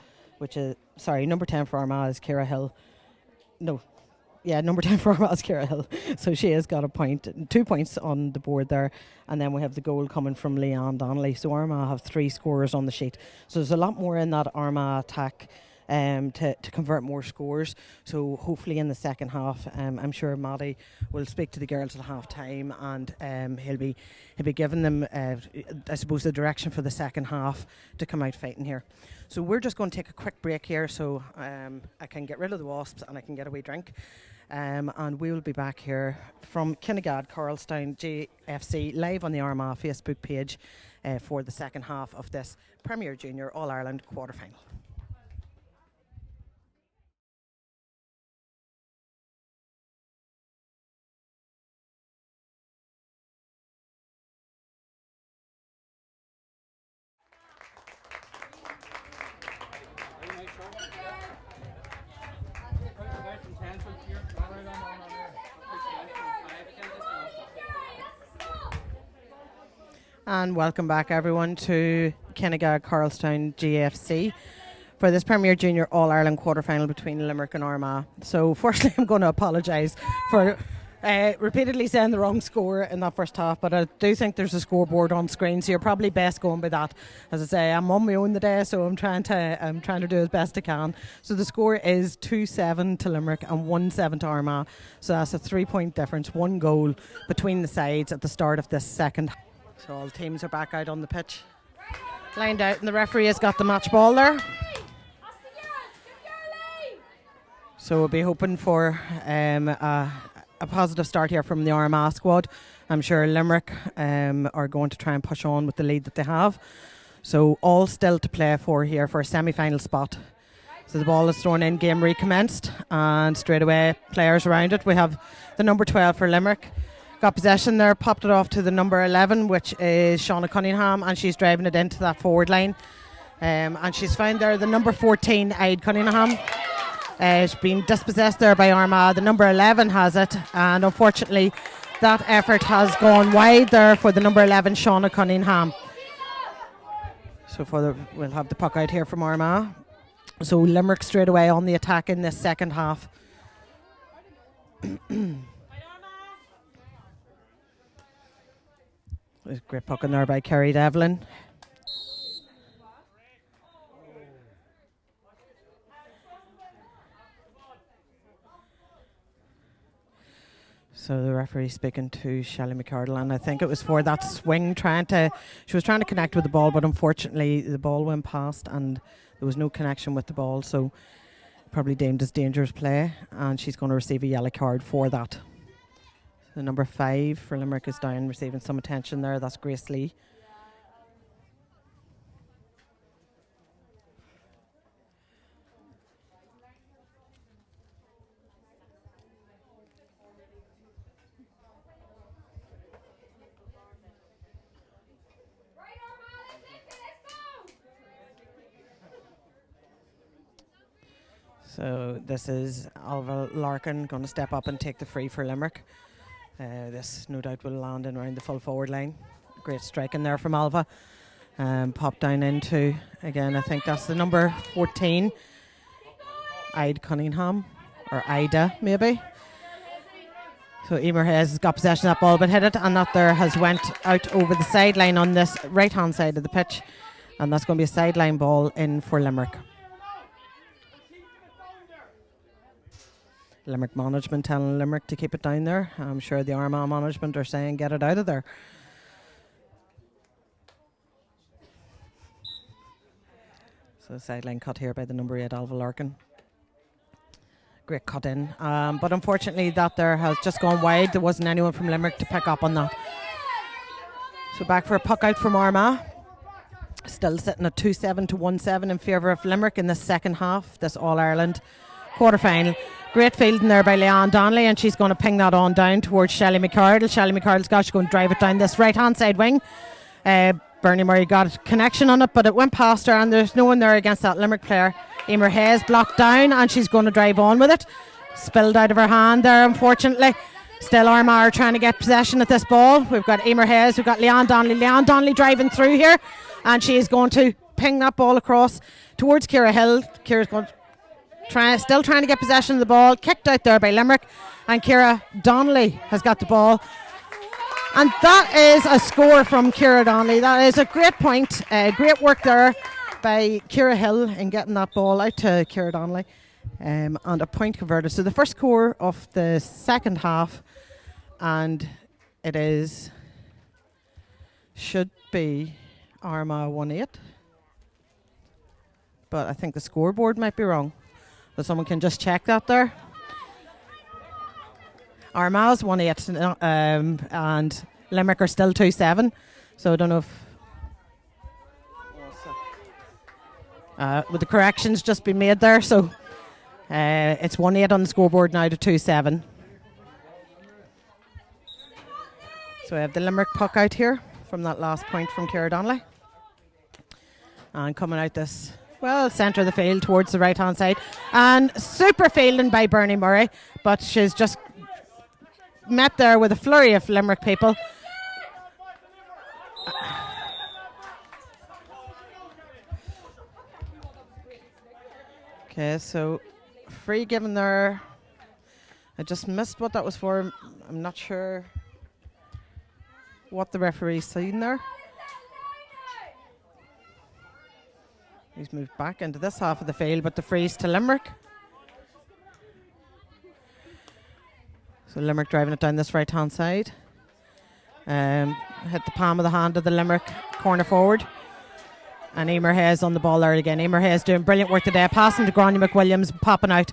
number 10 for Armagh is Ciara Hill. No. Yeah, number 10 for Armagh is Ciara Hill. So she has got 2 points on the board there. And then we have the goal coming from Leanne Donnelly. So Armagh have 3 scorers on the sheet. So there's a lot more in that Armagh attack to convert more scores. So hopefully in the second half, I'm sure Matty will speak to the girls at half time, and he'll be giving them, I suppose, the direction for the second half to come out fighting here. So we're just going to take a quick break here so I can get rid of the wasps and I can get a wee drink. And we will be back here from Kinnegad, Carlstown GFC, live on the Armagh Facebook page for the second half of this Premier Junior All-Ireland quarter-final. And welcome back, everyone, to Kinnegad Carlstown GFC for this Premier Junior All-Ireland quarter-final between Limerick and Armagh. So, firstly, I'm going to apologise for repeatedly saying the wrong score in that first half, but I do think there's a scoreboard on screen, so you're probably best going by that. As I say, I'm on my own today, so I'm trying to do as best I can. So the score is 2-7 to Limerick and 1-7 to Armagh. So that's a 3-point difference, 1 goal between the sides at the start of this second half. So all teams are back out on the pitch, lined out, and the referee has got the match ball there. So we'll be hoping for a positive start here from the Armagh squad. I'm sure Limerick are going to try and push on with the lead that they have. So all still to play for here for a semi-final spot. So the ball is thrown in, game recommenced, and straight away players around it. We have the number 12 for Limerick. Got possession there, popped it off to the number 11, which is Shauna Cunningham, and she's driving it into that forward line. And she's found there the number 14, Ide Cunningham. It's been dispossessed there by Armagh. The number 11 has it, and unfortunately that effort has gone wide there for the number 11, Shauna Cunningham. So we'll have the puck out here from Armagh. So Limerick straight away on the attack in this second half. There's a great puck in there by Kerry Devlin. So the referee speaking to Shelley McCardle, and I think it was for that swing, she was trying to connect with the ball, but unfortunately the ball went past and there was no connection with the ball, so probably deemed as dangerous play, and she's going to receive a yellow card for that. The number 5 for Limerick is down, receiving some attention there. That's Grace Lee. So this is Alva Larkin going to step up and take the free for Limerick. This no doubt will land in around the full forward line. Great striking there from Alva. Pop down into, again, I think that's the number 14, Ida Cunningham, or Ida maybe. So Emer Hayes has got possession of that ball, but hit it, and that there has went out over the sideline on this right hand side of the pitch, and that's going to be a sideline ball in for Limerick. Limerick management telling Limerick to keep it down there. I'm sure the Armagh management are saying get it out of there. So sideline cut here by the number 8 Alva Larkin. Great cut in, but unfortunately that there has just gone wide. There wasn't anyone from Limerick to pick up on that. So back for a puck out from Armagh. Still sitting at 2-7 to 1-7 in favour of Limerick in the second half, this All-Ireland quarter-final. Great fielding there by Leanne Donnelly, and she's going to ping that on down towards Shelley McCardle. Shelley McCardle's she's going to drive it down this right-hand side wing. Bernie Murray got a connection on it, but it went past her, and there's no one there against that Limerick player. Emer Hayes blocked down, and she's going to drive on with it. Spilled out of her hand there, unfortunately. Still Armagh are trying to get possession of this ball. We've got Emer Hayes, we've got Leanne Donnelly. Leanne Donnelly driving through here, and she is going to ping that ball across towards Ciara Hill. Ciara's going to still trying to get possession of the ball. Kicked out there by Limerick, and Ciara Donnelly has got the ball. And that is a score from Ciara Donnelly. That is a great point. Great work there by Ciara Hill in getting that ball out to Ciara Donnelly. And a point converted. So the first score of the second half, and it should be Armagh 1-8. But I think the scoreboard might be wrong. So someone can just check that there. Armagh's 1-8, and Limerick are still 2-7. So I don't know if would the corrections just be made there. So it's 1-8 on the scoreboard now to 2-7. So we have the Limerick puck out here from that last point from Ciara Donnelly. And coming out this, well, centre of the field towards the right-hand side. And super fielding by Bernie Murray, but she's just met there with a flurry of Limerick people. Okay, so free given there. I just missed what that was for. I'm not sure what the referee's seen there. He's moved back into this half of the field, but the free's to Limerick. So Limerick driving it down this right-hand side. Hit the palm of the hand of the Limerick corner forward. And Emer Hayes on the ball there again. Emer Hayes doing brilliant work today. Passing to Grania McWilliams, popping out.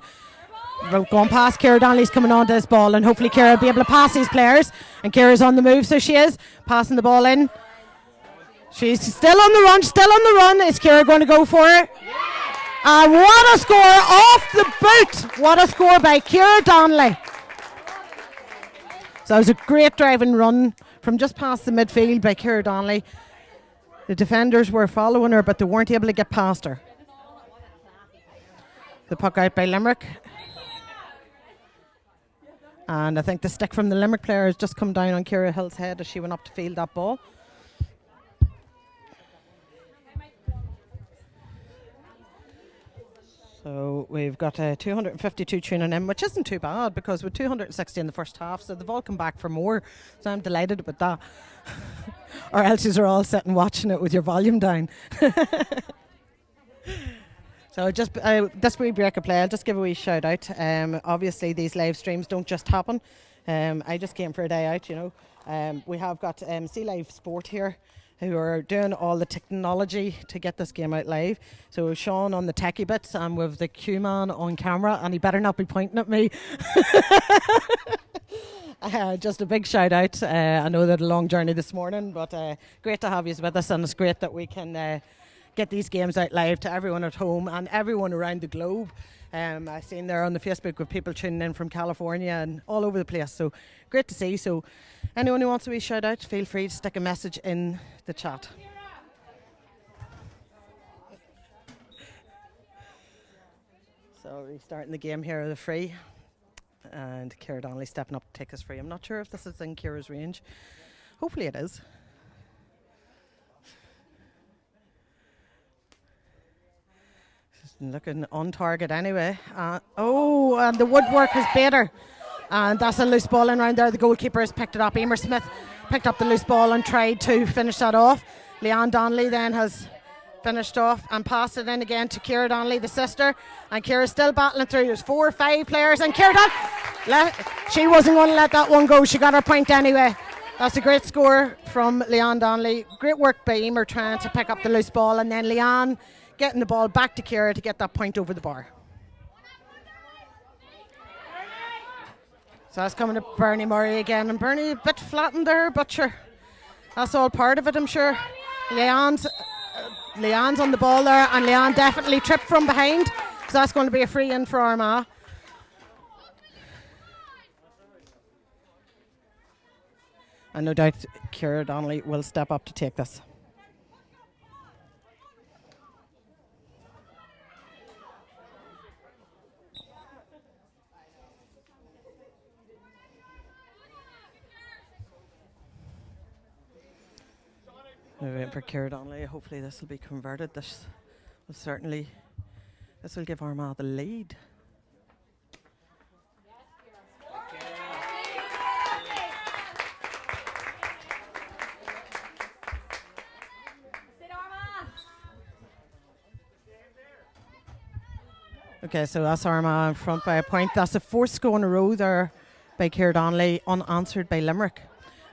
Going past Ciara Donnelly's coming on to this ball, and hopefully Ciara will be able to pass these players. And Ciara's on the move, so she is. Passing the ball in. She's still on the run. Is Ciara going to go for it? And what a score off the boot. What a score by Ciara Donnelly. So it was a great driving run from just past the midfield by Ciara Donnelly. The defenders were following her, but they weren't able to get past her. The puck out by Limerick. And I think the stick from the Limerick player has just come down on Ciara Hill's head as she went up to field that ball. So we've got 252 tuning in, which isn't too bad because with 260 in the first half, so they've all come back for more. So I'm delighted with that. Or else you're all sitting watching it with your volume down. So just this wee break of play, I'll just give a wee shout out. Obviously these live streams don't just happen. I just came for a day out, you know. We have got Sea Live Sport here who are doing all the technology to get this game out live. So Sean on the techie bits and with the Q-man on camera, and he better not be pointing at me. Just a big shout out. I know that a long journey this morning, but great to have you with us, and it's great that we can get these games out live to everyone at home and everyone around the globe. I've seen there on the Facebook with people tuning in from California and all over the place, so great to see. So anyone who wants a wee shout out, feel free to stick a message in the chat. So we're starting the game here with a free, and Ciara Donnelly stepping up to take us free. I'm not sure if this is in Ciara's range. Hopefully it is. Looking on target anyway. And the woodwork is better. And that's a loose ball in round there. The goalkeeper has picked it up. Emer Smith picked up the loose ball and tried to finish that off. Leanne Donnelly then has finished off and passed it in again to Ciara Donnelly, the sister. And Ciara's still battling through. There's 4 or 5 players. And Ciara Donnelly, she wasn't going to let that one go. She got her point anyway. That's a great score from Leanne Donnelly. Great work by Emer trying to pick up the loose ball. And then Leanne getting the ball back to Ciara to get that point over the bar. So that's coming to Bernie Murray again. And Bernie a bit flattened there, but sure, that's all part of it, I'm sure. Leanne's on the ball there, and Leanne definitely tripped from behind. So that's going to be a free in for Armagh. And no doubt Ciara Donnelly will step up to take this. We're waiting for Ciara Donnelly. Hopefully this will be converted. This will give Armagh the lead. Okay, so that's Armagh in front by a point. That's the 4th score in a row there by Ciara Donnelly, unanswered by Limerick.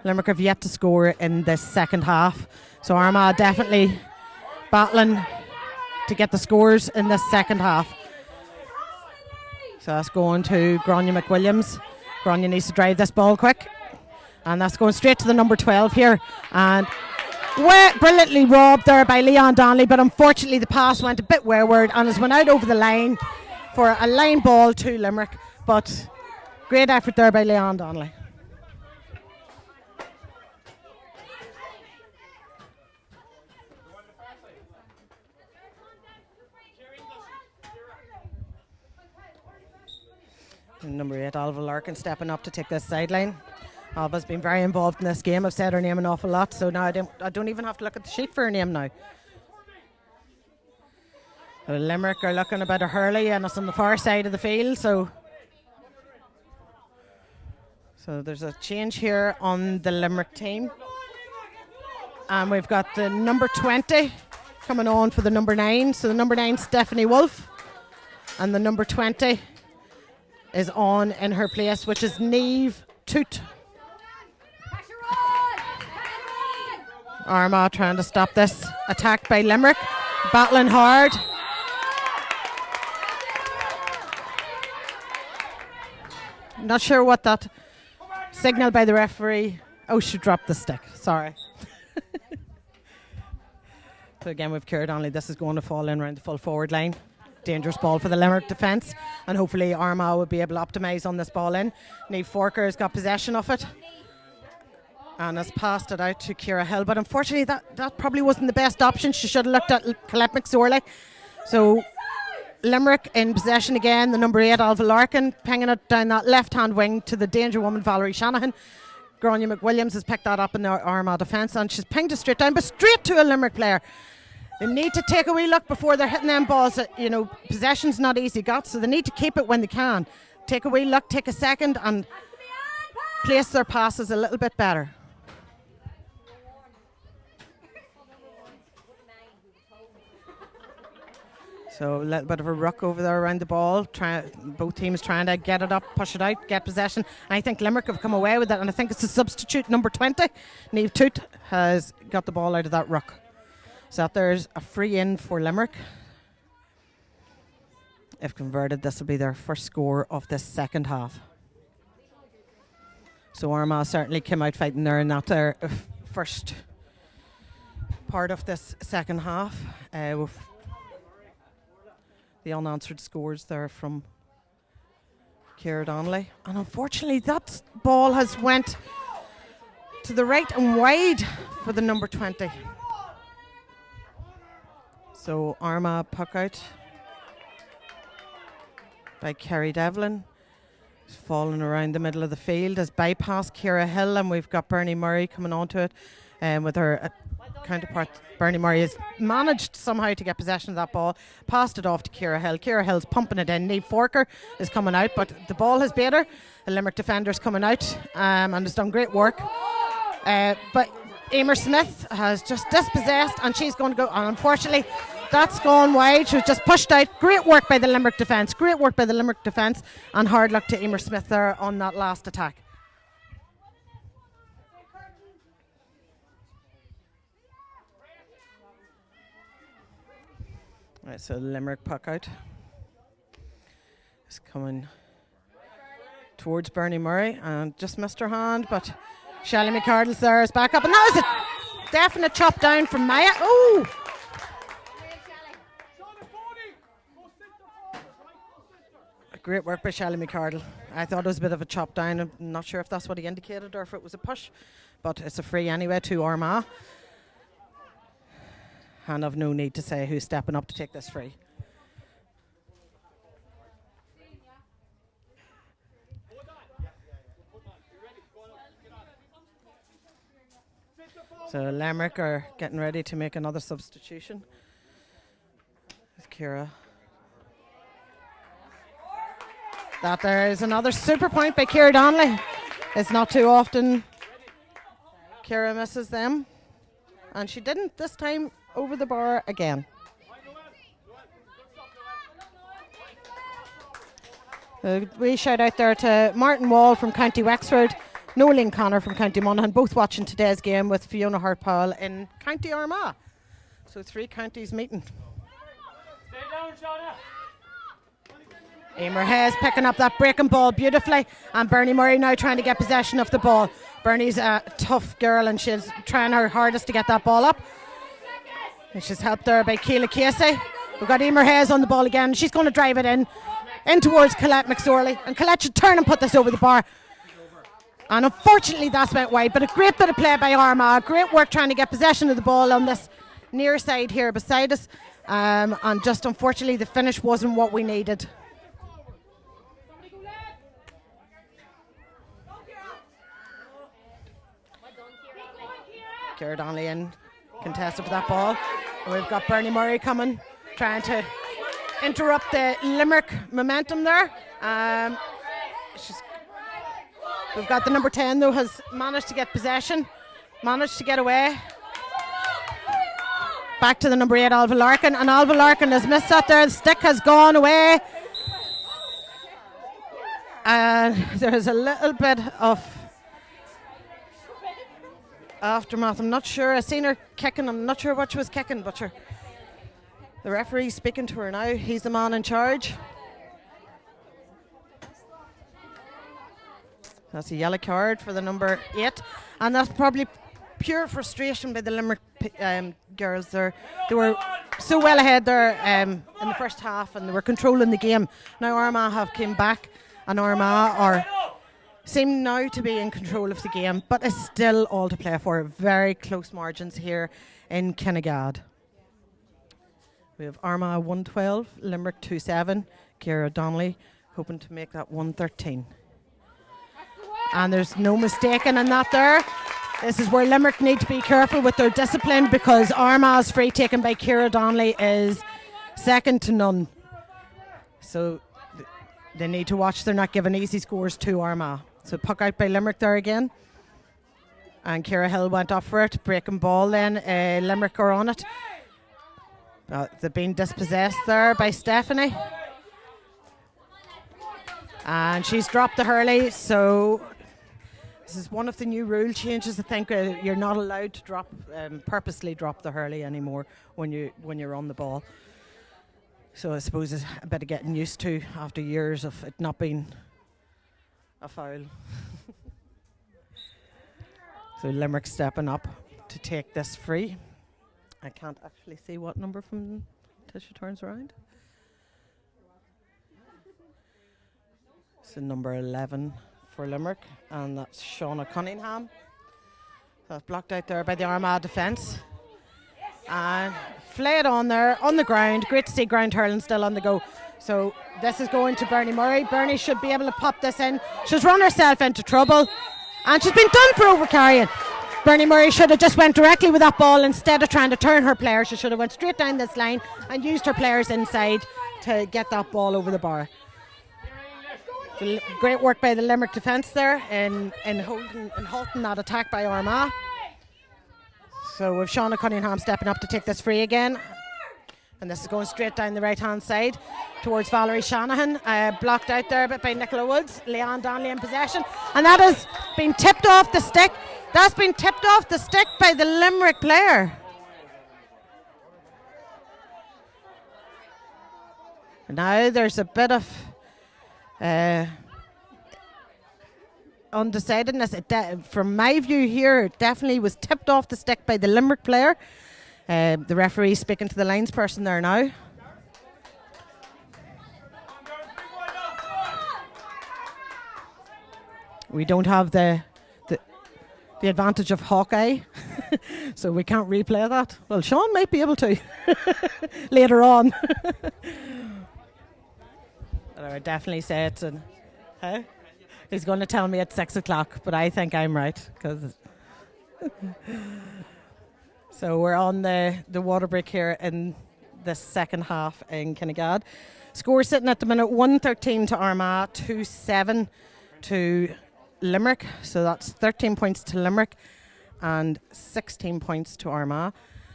Limerick have yet to score in this second half. So Armagh definitely battling to get the scores in this second half. So that's going to Gráinne McWilliams. Gráinne needs to drive this ball quick. And that's going straight to the number 12 here. And brilliantly robbed there by Leanne Donnelly, but unfortunately the pass went a bit wayward and has went out over the line for a line ball to Limerick. But great effort there by Leanne Donnelly. Number 8, Alva Larkin, stepping up to take this sideline. Alva's been very involved in this game. I've said her name an awful lot, so now I don't even have to look at the sheet for her name now. Limerick are looking about a hurley, and it's on the far side of the field, so there's a change here on the Limerick team. And we've got the number 20 coming on for the number 9. So the number 9, Stephanie Wolfe, and the number 20 is on in her place, which is Niamh Toot. Armagh trying to stop this attack by Limerick, battling hard. Not sure what that signal by the referee. Oh, she dropped the stick. Sorry. So again, with Ciara Donnelly, this is going to fall in around the full forward line. Dangerous ball for the Limerick defence, and hopefully Armagh will be able to optimise on this ball in. Niamh Forker has got possession of it and has passed it out to Ciara Hill, but unfortunately that probably wasn't the best option. She should have looked at Colette McSorley. So Limerick in possession again, the number 8 Alva Larkin pinging it down that left hand wing to the danger woman Valerie Shanahan. Gráinne McWilliams has picked that up in the Armagh defence, and she's pinged it straight down, but straight to a Limerick player. They need to take a wee look before they're hitting them balls. You know, possession's not easy got, so they need to keep it when they can. Take a wee look, take a second, and place their passes a little bit better. So a little bit of a ruck over there around the ball. Both teams trying to get it up, push it out, get possession. And I think Limerick have come away with it, and I think it's a substitute, number 20. Niamh Toot has got the ball out of that ruck. So there's a free in for Limerick. If converted, this will be their first score of this second half. So Armagh certainly came out fighting there in that their first part of this second half. With the unanswered scores there from Ciara Donnelly. And unfortunately that ball has went to the right and wide for the number 20. So Armagh puck out by Kerry Devlin. He's falling around the middle of the field, has bypassed Ciara Hill, and we've got Bernie Murray coming onto it with her counterpart. Bernie Murray has managed somehow to get possession of that ball, passed it off to Ciara Hill. Ciara Hill's pumping it in. Niamh Forker is coming out, but the ball has beat her. The Limerick defender's coming out and has done great work. But Emer Smith has just dispossessed, and she's going to go, and unfortunately that's gone wide. She was just pushed out. Great work by the Limerick defence. Great work by the Limerick defence, and hard luck to Emer Smith there on that last attack. Right, so Limerick puck out. It's coming towards Bernie Murray and just missed her hand, but Shelley McCardle's there as back up, and that was a definite chop down from Maya. Oh! Great work by Shelley McCardle. I thought it was a bit of a chop down. I'm not sure if that's what he indicated or if it was a push, but it's a free anyway to Armagh. And I've no need to say who's stepping up to take this free. So Limerick are getting ready to make another substitution. With Ciara. That there is another super point by Ciara Donnelly. It's not too often Ciara misses them. And she didn't this time over the bar again. We shout out there to Martin Wall from County Wexford, Noeline Connor from County Monaghan, both watching today's game with Fiona Hart-Powell in County Armagh. So 3 counties meeting. Stay down, Shauna. Emer Hayes picking up that breaking ball beautifully, and Bernie Murray now trying to get possession of the ball. Bernie's a tough girl and she's trying her hardest to get that ball up. And she's helped there by Keela Casey. We've got Emer Hayes on the ball again. She's going to drive it in towards Colette McSorley, and Colette should turn and put this over the bar. And unfortunately that's went wide, but a great bit of play by Armagh. Great work trying to get possession of the ball on this near side here beside us, and just unfortunately the finish wasn't what we needed. Ciara Donnelly in contested for that ball. And we've got Bernie Murray coming, trying to interrupt the Limerick momentum there. We've got the number 10 though, has managed to get possession, managed to get away. Back to the number 8, Alva Larkin, and Alva Larkin has missed that there. The stick has gone away. And there's a little bit of aftermath. I'm not sure. I seen her kicking. I'm not sure what she was kicking, but the referee's speaking to her now. He's the man in charge. That's a yellow card for the number 8, and that's probably pure frustration by the Limerick girls there. They were so well ahead there in the first half, and they were controlling the game. Now Armagh have came back, and Armagh seem now to be in control of the game, but it's still all to play for. Very close margins here in Kinnegad. We have Armagh 112, Limerick 2-7. Ciara Donnelly hoping to make that 113. And there's no mistaking in that there. This is where Limerick need to be careful with their discipline, because Armagh's free taken by Ciara Donnelly is second to none. So they need to watch they're not giving easy scores to Armagh. So puck out by Limerick there again. And Ciara Hill went up for it. Breaking ball then. Limerick are on it. They've been dispossessed there by Stephanie. And she's dropped the hurley, so this is one of the new rule changes. I think you're not allowed to purposely drop the hurley anymore when you're on the ball. So I suppose it's a bit of getting used to after years of it not being a foul. So Limerick stepping up to take this free. I can't actually see what number from till she turns around. So number 11 for Limerick, and that's Shauna Cunningham. So it's blocked out there by the Armagh defence. And flayed on there, on the ground. Great to see ground hurling still on the go. So this is going to Bernie Murray. Bernie should be able to pop this in. She's run herself into trouble, and she's been done for overcarrying. Bernie Murray should have just went directly with that ball instead of trying to turn her player. She should have went straight down this line and used her players inside to get that ball over the bar. So great work by the Limerick defence there in halting that attack by Armagh. So with Shauna Cunningham stepping up to take this free again. And this is going straight down the right-hand side towards Valerie Shanahan. Blocked out there by Nicola Woods. Leanne Donnelly in possession. And that has been tipped off the stick. That's been tipped off the stick by the Limerick player. And now there's a bit of undecidedness. From my view here, it definitely was tipped off the stick by the Limerick player. The referee speaking to the linesperson there now. We don't have the advantage of Hawkeye, so we can't replay that. Well, Sean might be able to later on. But I would definitely say it's he's going to tell me at 6 o'clock, but I think I'm right. So we're on the water break here in the second half in Kinnegad. Score sitting at the minute 1-13 to Armagh, 2-7 to Limerick. So that's 13 points to Limerick and 16 points to Armagh.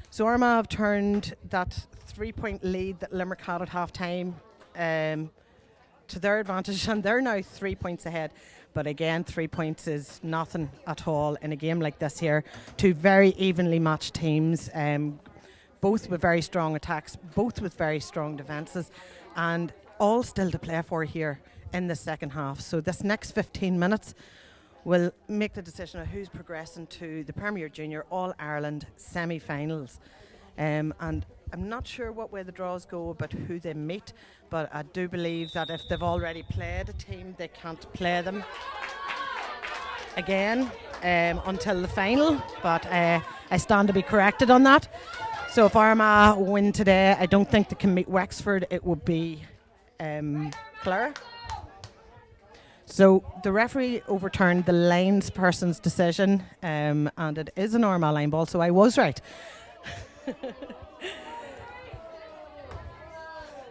So Armagh have turned that 3-point lead that Limerick had at half time to their advantage, and they're now 3 points ahead. But again, 3 points is nothing at all in a game like this here. Two very evenly matched teams, both with very strong attacks, both with very strong defences, and all still to play for here in the second half. So this next 15 minutes will make the decision of who's progressing to the Premier Junior All-Ireland semi-finals. And I'm not sure what way the draws go about who they meet, but I do believe that if they've already played a team, they can't play them again until the final. But I stand to be corrected on that. So if Armagh win today, I don't think they can meet Wexford. It would be Clare. So the referee overturned the linesperson's decision, and it is an Armagh line ball, so I was right.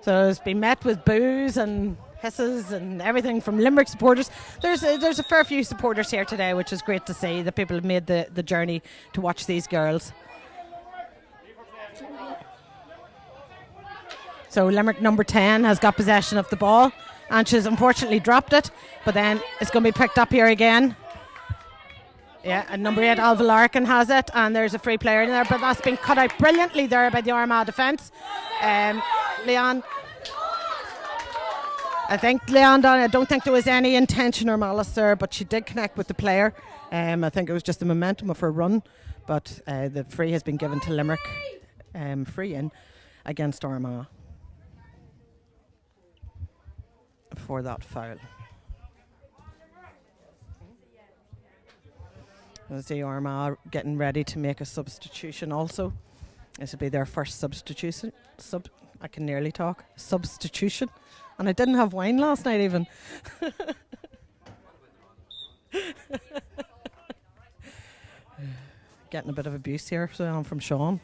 So it's been met with boos and hisses and everything from Limerick supporters. There's a fair few supporters here today, which is great to see that people have made the journey to watch these girls. So Limerick number 10 has got possession of the ball, and she's unfortunately dropped it, but then it's going to be picked up here again. Yeah, and number 8, Alva Larkin has it, and there's a free player in there, but that's been cut out brilliantly there by the Armagh defence. Leanne, I don't think there was any intention or malice there, but she did connect with the player. I think it was just the momentum of her run, but the free has been given to Limerick, free in against Armagh for that foul. I see Armagh getting ready to make a substitution also. This will be their first substitution. I can nearly talk. Substitution. And I didn't have wine last night even. Getting a bit of abuse here from Sean.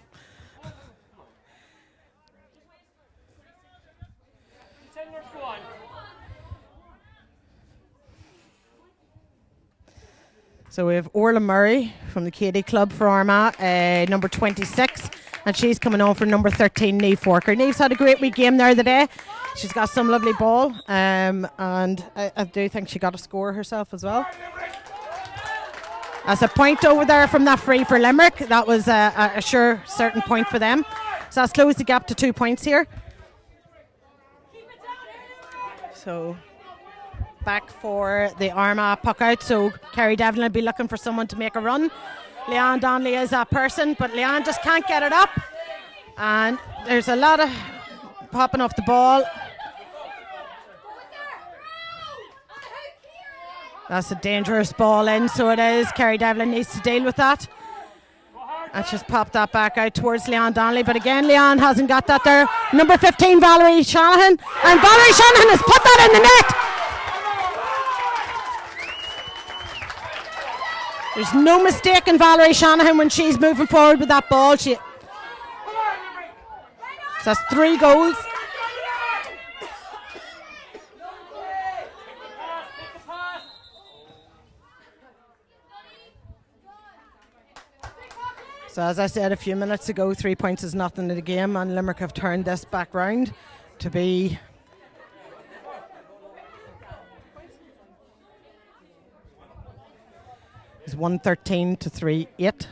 So we have Orla Murray from the Katie Club for Armagh, number 26, and she's coming on for number 13, Niamh Forker. Niamh's had a great wee game there today. She's got some lovely ball, and I do think she got a score herself as well. As a point over there from that free for Limerick, that was a sure certain point for them. So that's closed the gap to 2 points here. So back for the Armagh puck out. So Kerry Devlin will be looking for someone to make a run. Leanne Donnelly is that person, but Leanne just can't get it up. And there's a lot of popping off the ball. That's a dangerous ball in, so it is. Kerry Devlin needs to deal with that. And she's popped that back out towards Leanne Donnelly. But again, Leanne hasn't got that there. Number 15, Valerie Shanahan. And Valerie Shanahan has put that in the net. There's no mistake in Valerie Shanahan when she's moving forward with that ball. So that's 3 goals. So as I said a few minutes ago, 3 points is nothing in the game, and Limerick have turned this back round to be it's 113 to 3-8.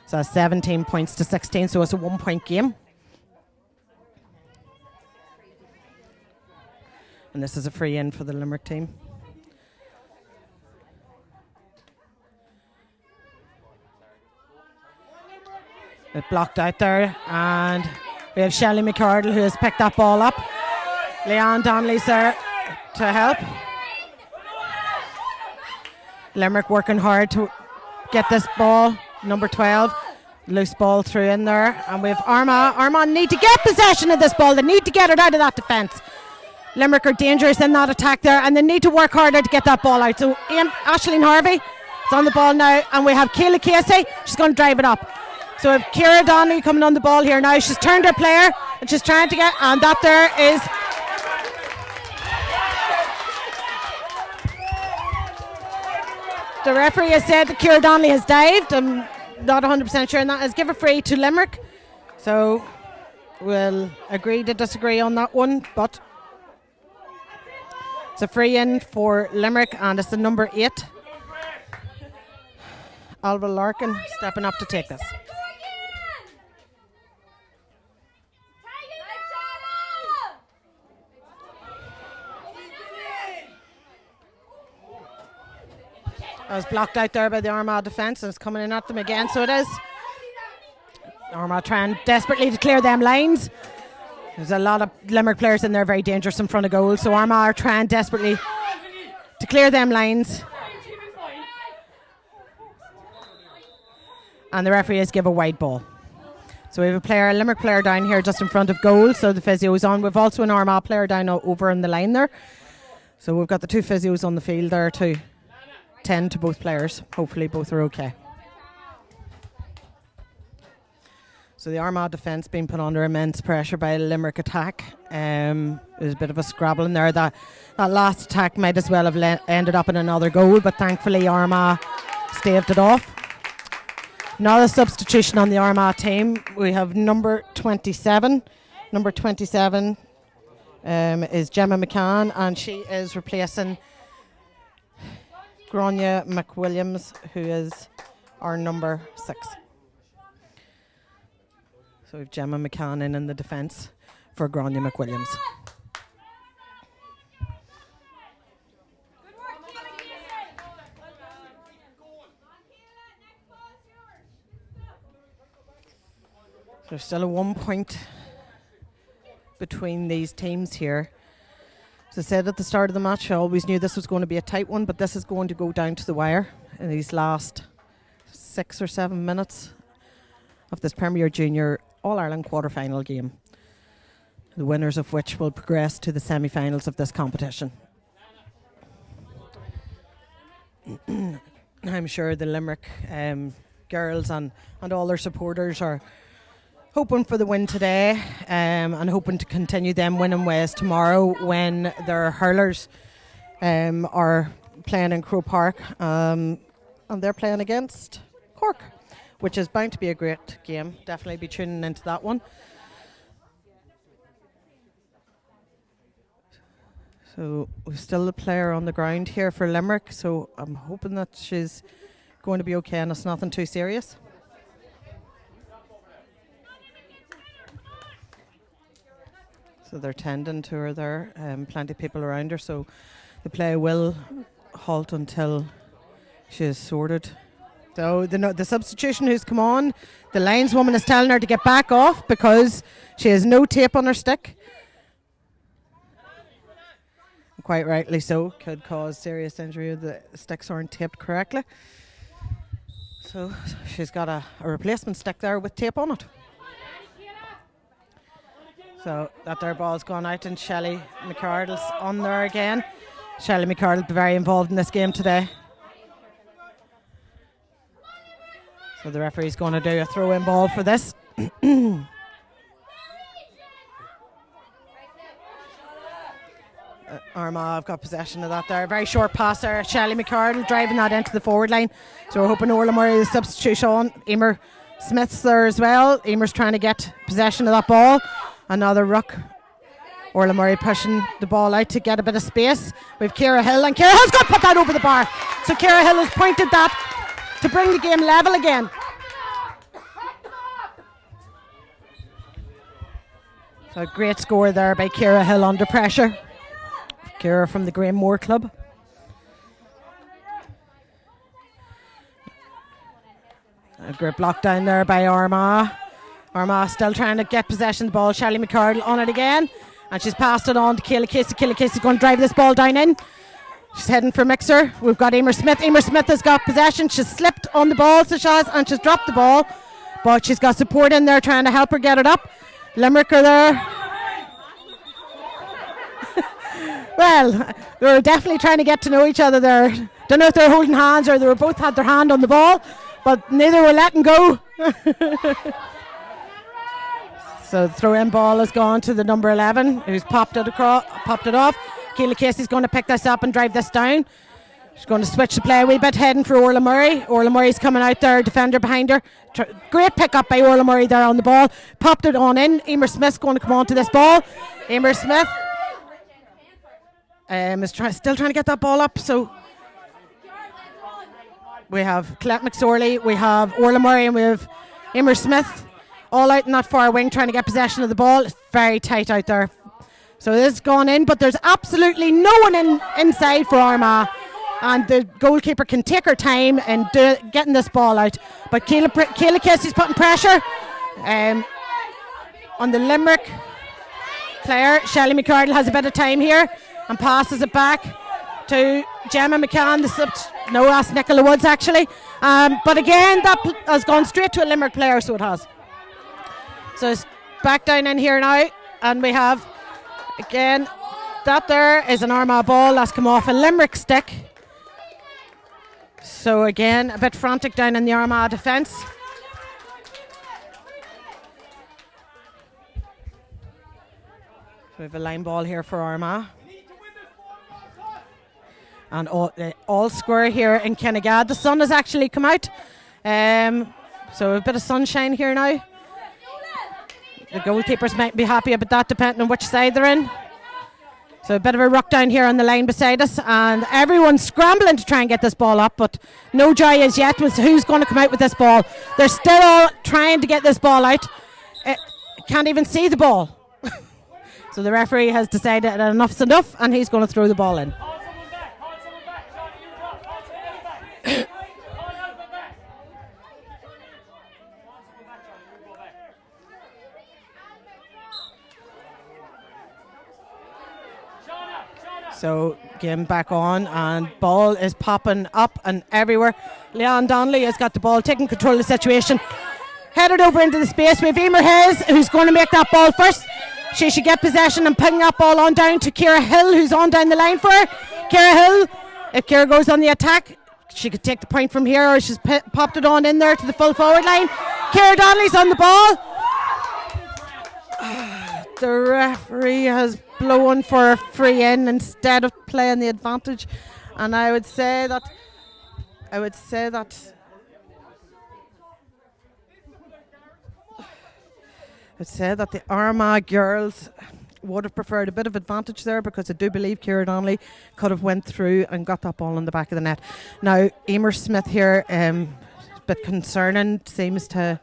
So 17 points to 16, so it's a 1 point game. And this is a free in for the Limerick team. It blocked out there, and we have Shelley McCardle who has picked that ball up. Leanne Donnelly's there to help. Limerick working hard to get this ball, number 12. Loose ball through in there, and we have Armagh. Armagh need to get possession of this ball. They need to get it out of that defence. Limerick are dangerous in that attack there, and they need to work harder to get that ball out. So Aisling Harvey is on the ball now, and we have Kayla Casey. She's going to drive it up. So we have Ciara Donnelly coming on the ball here now. She's turned her player, and she's trying to get, and that there is the referee has said that Ciara Donnelly has dived. I'm not 100% sure on that. Is give a free to Limerick. So we'll agree to disagree on that one, but it's a free in for Limerick, and it's the number 8, Alva Larkin, stepping up to take this. That was blocked out there by the Armagh defence, and it's coming in at them again, so it is. Armagh trying desperately to clear them lines. There's a lot of Limerick players in there very dangerous in front of goal, so Armagh are trying desperately to clear them lines. And the referee has given a wide ball. So we have a Limerick player down here just in front of goal, so the physio is on. We've also an Armagh player down over in the line there. So we've got the 2 physios on the field there to tend to both players. Hopefully both are okay. So the Armagh defence being put under immense pressure by a Limerick attack. There's a bit of a scrabble in there. That last attack might as well have ended up in another goal, but thankfully Armagh staved it off. Another substitution on the Armagh team. We have number 27. Number 27 is Gemma McCann, and she is replacing Grania McWilliams, who is our number 6. So we have Gemma McCann in the defence for Grania McWilliams. There's still a 1 point between these teams here. As I said at the start of the match, I always knew this was going to be a tight one, but this is going to go down to the wire in these last 6 or 7 minutes of this Premier Junior All-Ireland quarter-final game, the winners of which will progress to the semi-finals of this competition. I'm sure the Limerick girls and all their supporters are hoping for the win today, and hoping to continue them winning ways tomorrow when their hurlers are playing in Croke Park, and they're playing against Cork, which is bound to be a great game. Definitely be tuning into that one. So we've still a player on the ground here for Limerick, so I'm hoping that she's going to be okay and it's nothing too serious. So they're tending to her there, plenty of people around her, so the play will halt until she is sorted. So the substitution who's come on, the lineswoman is telling her to get back off because she has no tape on her stick. Quite rightly so, could cause serious injury if the sticks aren't taped correctly. So she's got a replacement stick there with tape on it. So that their ball's gone out and Shelley McArdle's on there again. Shelley McArdle very involved in this game today. So the referee's going to do a throw-in ball for this. Armagh have got possession of that there. Very short pass there. Shelley McArdle driving that into the forward line. So we're hoping Orla Murray is substitution on. Emer Smith's there as well. Emer's trying to get possession of that ball. Another ruck. Orla Murray pushing the ball out to get a bit of space. We've Ciara Hill, and Ciara Hill's got to put that over the bar. So Ciara Hill has pointed that to bring the game level again. So a great score there by Ciara Hill under pressure. Ciara from the Grahamore Club. A great block down there by Armagh. Armagh still trying to get possession of the ball. Shelley McArdle on it again. And she's passed it on to Kayla Casey. Kayla Casey's going to drive this ball down in. She's heading for Mixer. We've got Emer Smith. Emer Smith has got possession. She's slipped on the ball, so she has, and she's dropped the ball. But she's got support in there trying to help her get it up. Limerick are there. Well, they were definitely trying to get to know each other there. Don't know if they're holding hands or they were both had their hand on the ball, but neither were letting go. So the throw-in ball has gone to the number 11, who's popped it off. Kayla Casey's going to pick this up and drive this down. She's going to switch the play a wee bit, heading for Orla Murray. Orla Murray's coming out there, defender behind her. Great pick up by Orla Murray there on the ball. Popped it on in. Emer Smith's going to come on to this ball. Emer Smith is still trying to get that ball up. So we have Colette McSorley, we have Orla Murray, and we have Emer Smith all out in that far wing trying to get possession of the ball. It's very tight out there. So this has gone in, but there's absolutely no one inside for Armagh. And the goalkeeper can take her time in getting this ball out. But Kayla Casey's putting pressure on the Limerick player. Shelley McArdle has a bit of time here and passes it back to Gemma McCann. That's Nicola Woods actually. But again, that has gone straight to a Limerick player, so it has. So it's back down in here now, and we have again that there is an Armagh ball that's come off a Limerick stick. So again, a bit frantic down in the Armagh defence. So we have a line ball here for Armagh. And all square here in Kennegad. The sun has actually come out. So a bit of sunshine here now. The goalkeepers might be happy about that depending on which side they're in. So a bit of a ruck down here on the line beside us, and everyone's scrambling to try and get this ball up, but no joy as yet with who's going to come out with this ball. They're still all trying to get this ball out. Can't even see the ball. So the referee has decided that enough's enough, and he's going to throw the ball in. So game back on, and ball is popping up and everywhere. Leanne Donnelly has got the ball, taking control of the situation. Headed over into the space. We have Emer Hayes, who's going to make that ball first. She should get possession and ping that ball on down to Ciara Hill, who's on down the line for her. Ciara Hill, if Ciara goes on the attack, she could take the point from here, or she's popped it on in there to the full forward line. Ciara Donnelly's on the ball. The referee has blown for a free in instead of playing the advantage, and I would say that I'd say that the Armagh girls would have preferred a bit of advantage there, because I do believe Ciara Donnelly could have went through and got that ball in the back of the net. Now, Emer Smith here, a bit concerning, seems to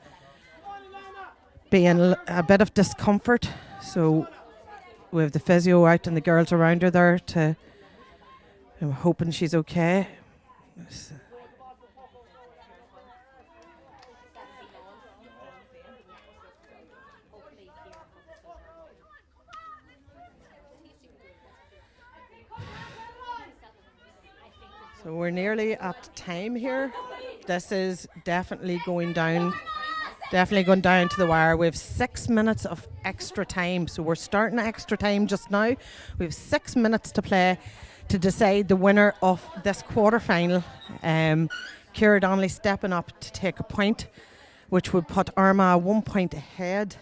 be in a bit of discomfort. So we have the physio out and the girls around her there to, I'm hoping she's okay. So we're nearly at time here. This is definitely going down to the wire. We have 6 minutes of extra time. So we're starting extra time just now. We have 6 minutes to play to decide the winner of this quarter-final. Ciara Donnelly stepping up to take a point, which would put Armagh 1 point ahead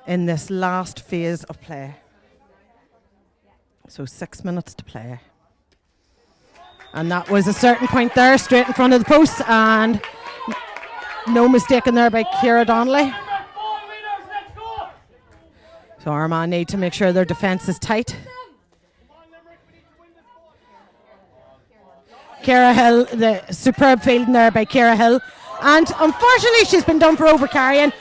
in this last phase of play. So 6 minutes to play. And that was a certain point there, straight in front of the post, and no mistake in there by Ciara Donnelly. So Armagh need to make sure their defence is tight. Ciara Hill, the superb fielding there by Ciara Hill, and unfortunately she's been done for overcarrying.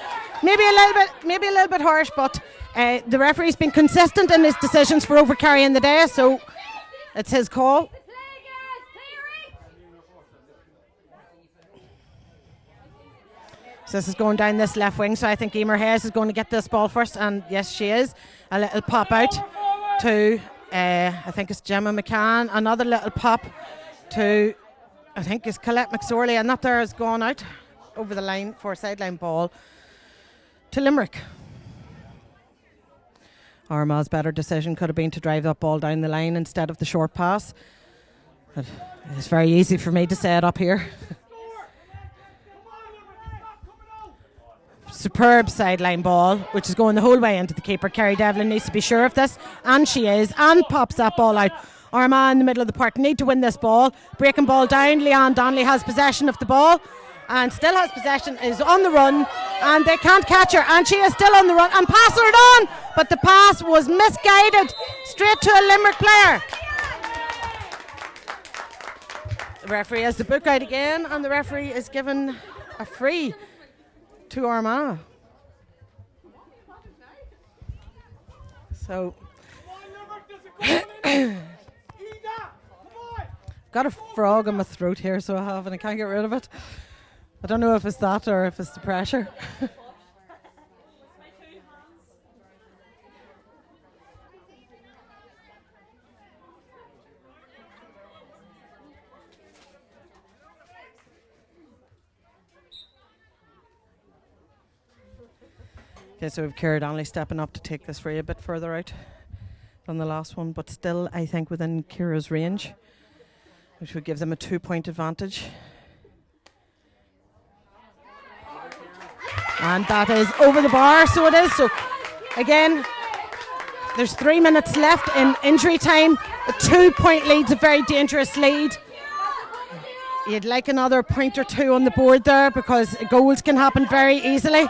Maybe a little bit harsh, but the referee's been consistent in his decisions for overcarrying the day, so it's his call. So this is going down this left wing, so I think Emer Hayes is going to get this ball first, and yes, she is. A little pop out to, I think it's Gemma McCann. Another little pop to, I think it's Colette McSorley, and that there has gone out over the line for a sideline ball to Limerick. Armagh's better decision could have been to drive that ball down the line instead of the short pass. But it's very easy for me to say it up here. Superb sideline ball, which is going the whole way into the keeper. Kerry Devlin needs to be sure of this, and she is, and pops that ball out. Armagh in the middle of the park need to win this ball. Breaking ball down, Leanne Donnelly has possession of the ball, and still has possession, is on the run, and they can't catch her, and she is still on the run, and pass her it on, but the pass was misguided, straight to a Limerick player. The referee has the book out again, and the referee is given a free to Armagh. So got a frog in my throat here, so I have, and I can't get rid of it. I don't know if it's that or if it's the pressure. Okay, so we've Ciara Donnelly stepping up to take this free a bit further out than the last one, but still, I think, within Ciara's range, which would give them a 2 point advantage. And that is over the bar, so it is. So, again, there's 3 minutes left in injury time. A 2 point lead's a very dangerous lead. You'd like another point or two on the board there, because goals can happen very easily.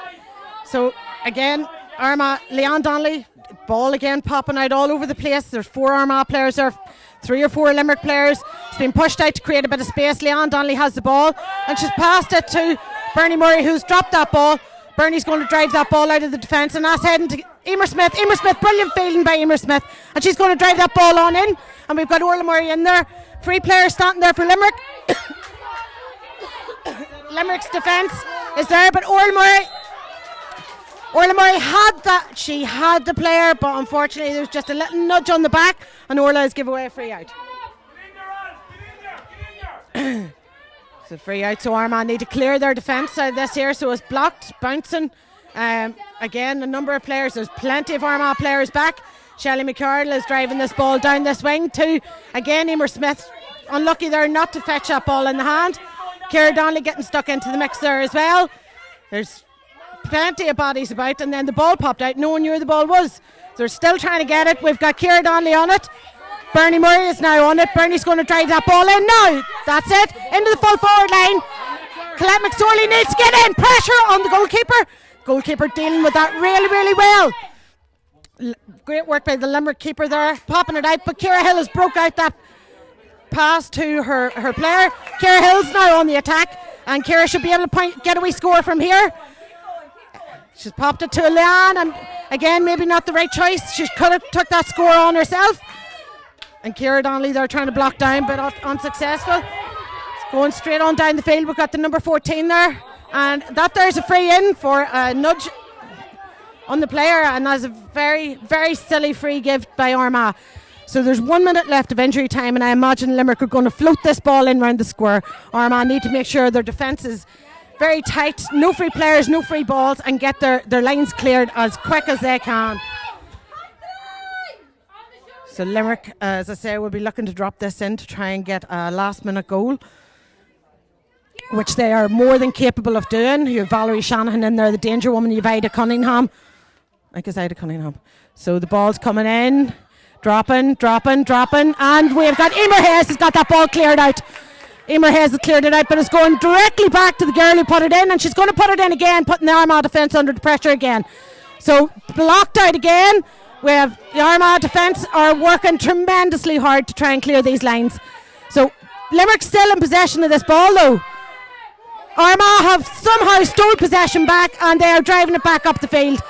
So, again, Armagh, Leanne Donnelly, ball again popping out all over the place. There's 4 Armagh players there, 3 or 4 Limerick players. It's been pushed out to create a bit of space. Leanne Donnelly has the ball, and she's passed it to Bernie Murray, who's dropped that ball. Bernie's going to drive that ball out of the defence, and that's heading to Emer Smith. Emer Smith, brilliant fielding by Emer Smith, and she's going to drive that ball on in. And we've got Orla Murray in there. 3 players standing there for Limerick. Limerick's defence is there, but Orla Murray had that. She had the player, but unfortunately there was just a little nudge on the back, and Orla has given away a free out. It's a free out, so Armagh need to clear their defence out of this here. So it's blocked, bouncing. Again, a number of players. There's plenty of Armagh players back. Shelley McCardle is driving this ball down this wing to, again, Emer Smith. Unlucky there not to fetch that ball in the hand. Ciara Donnelly getting stuck into the mix there as well. There's plenty of bodies about, and then the ball popped out. No one knew where the ball was. They're still trying to get it. We've got Ciara Donnelly on it. Bernie Murray is now on it. Bernie's going to drive that ball in now. That's it. Into the full forward line. Colette McSorley needs to get in. Pressure on the goalkeeper. Goalkeeper dealing with that really, really well. Great work by the Limerick keeper there, popping it out, but Ciara Hill has broke out that pass to her player. Ciara Hill's now on the attack, and Ciara should be able to get a wee score from here. She's popped it to Leanne, and again, maybe not the right choice. She could have took that score on herself. And Ciara Donnelly, they're trying to block down, but unsuccessful. It's going straight on down the field. We've got the number 14 there, and that there's a free in for a nudge on the player, and that's a very, very silly free give by Armagh. So there's 1 minute left of injury time, and I imagine Limerick are going to float this ball in round the square. Armagh need to make sure their defence is very tight, no free players, no free balls, and get their lines cleared as quick as they can. So Limerick, as I say, will be looking to drop this in to try and get a last minute goal, which they are more than capable of doing. You have Valerie Shanahan in there, the danger woman. You have Ida Cunningham. I guess Ida Cunningham. So the ball's coming in, dropping, and we've got Emer Hayes has got that ball cleared out. Emer Hayes has cleared it out, but it's going directly back to the girl who put it in, and she's going to put it in again, putting the Armagh defence under the pressure again. So blocked out again. We have the Armagh defence are working tremendously hard to try and clear these lines. So Limerick's still in possession of this ball though. Armagh have somehow stole possession back, and they are driving it back up the field.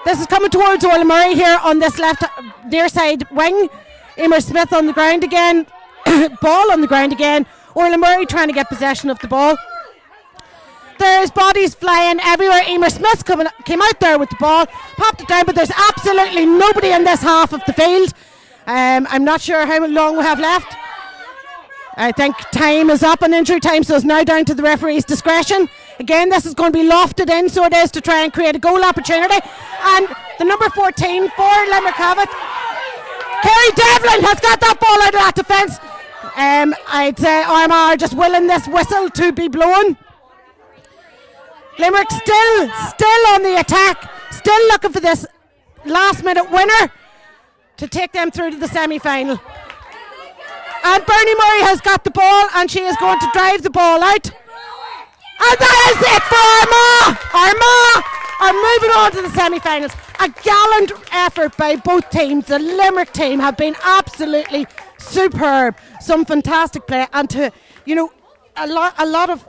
This is coming towards Orla Murray here on this left near side wing. Emer Smith on the ground again. Ball on the ground again. Orla Murray trying to get possession of the ball. There's bodies flying everywhere. Emer Smith came out there with the ball, popped it down, but there's absolutely nobody in this half of the field. I'm not sure how long we have left. I think time is up on injury time, so it's now down to the referee's discretion. Again, this is going to be lofted in, so it is, to try and create a goal opportunity. And the number 14 for Limerick have it. Kerry Devlin has got that ball out of that defence. I'd say Armagh are just willing this whistle to be blown. Limerick still on the attack, still looking for this last minute winner to take them through to the semi-final. And Bernie Murray has got the ball, and she is going to drive the ball out. And that is it for Armagh! Armagh are moving on to the semi-finals. A gallant effort by both teams. The Limerick team have been absolutely superb. Some fantastic play, and a lot of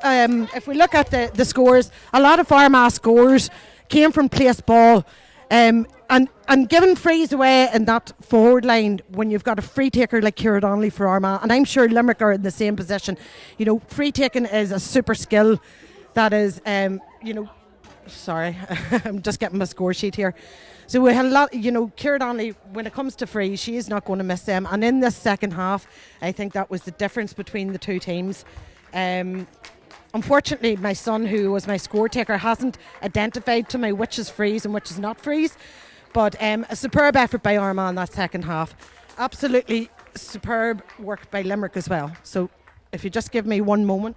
if we look at the scores, a lot of Armagh scores came from placed ball, and giving frees away in that forward line when you've got a free taker like Ciara Donnelly for Armagh, and I'm sure Limerick are in the same position. Free taking is a super skill that is, sorry, I'm just getting my score sheet here. So we had a lot, Ciara Donnelly, when it comes to frees, she is not going to miss them. And in this second half, I think that was the difference between the two teams. Unfortunately, my son, who was my score taker, hasn't identified to me which is frees and which is not frees. But a superb effort by Armagh in that second half. Absolutely superb work by Limerick as well. So if you just give me one moment.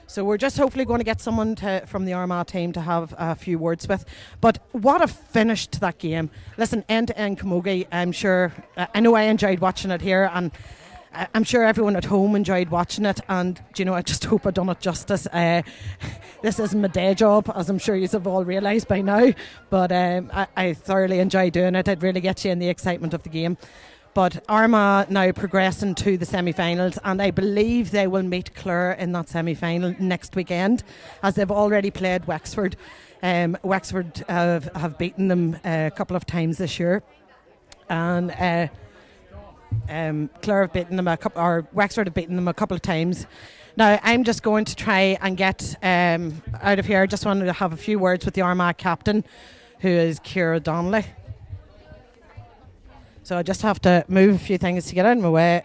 So we're just hopefully going to get someone from the Armagh team to have a few words with. But what a finish to that game. Listen, end-to-end camogie, I'm sure, I know I enjoyed watching it here, and I'm sure everyone at home enjoyed watching it, and I just hope I've done it justice. This isn't my day job, as I'm sure you have all realised by now, but I thoroughly enjoy doing it. It really gets you in the excitement of the game. But Armagh now progressing to the semi-finals, and I believe they will meet Clare in that semi-final next weekend, as they've already played Wexford. Wexford have beaten them a couple of times this year, and Clare have beaten them or Wexford have beaten them a couple of times. Now I'm just going to try and get out of here. I just wanted to have a few words with the Armagh captain, who is Ciara Donnelly. So I just have to move a few things to get out of my way.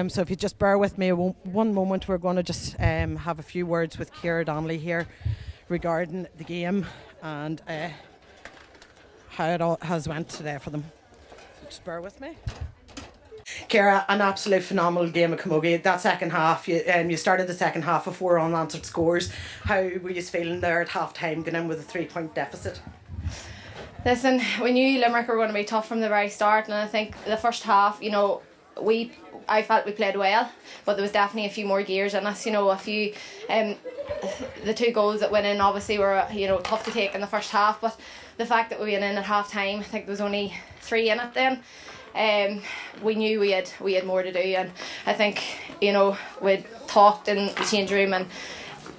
So if you just bear with me one moment, we're going to just have a few words with Ciara Donnelly here regarding the game and how it all has went today for them. So just bear with me. Ciara, an absolute phenomenal game of camogie. That second half, you started the second half with 4 unanswered scores. How were you feeling there at half time, going in with a 3-point deficit? Listen, we knew Limerick were going to be tough from the very start, and I think the first half, I felt we played well, but there was definitely a few more gears in us. A few, the 2 goals that went in obviously were tough to take in the first half, but the fact that we went in at half time, I think there was only 3 in it then. We knew we had more to do, and I think we'd talked in the change room, and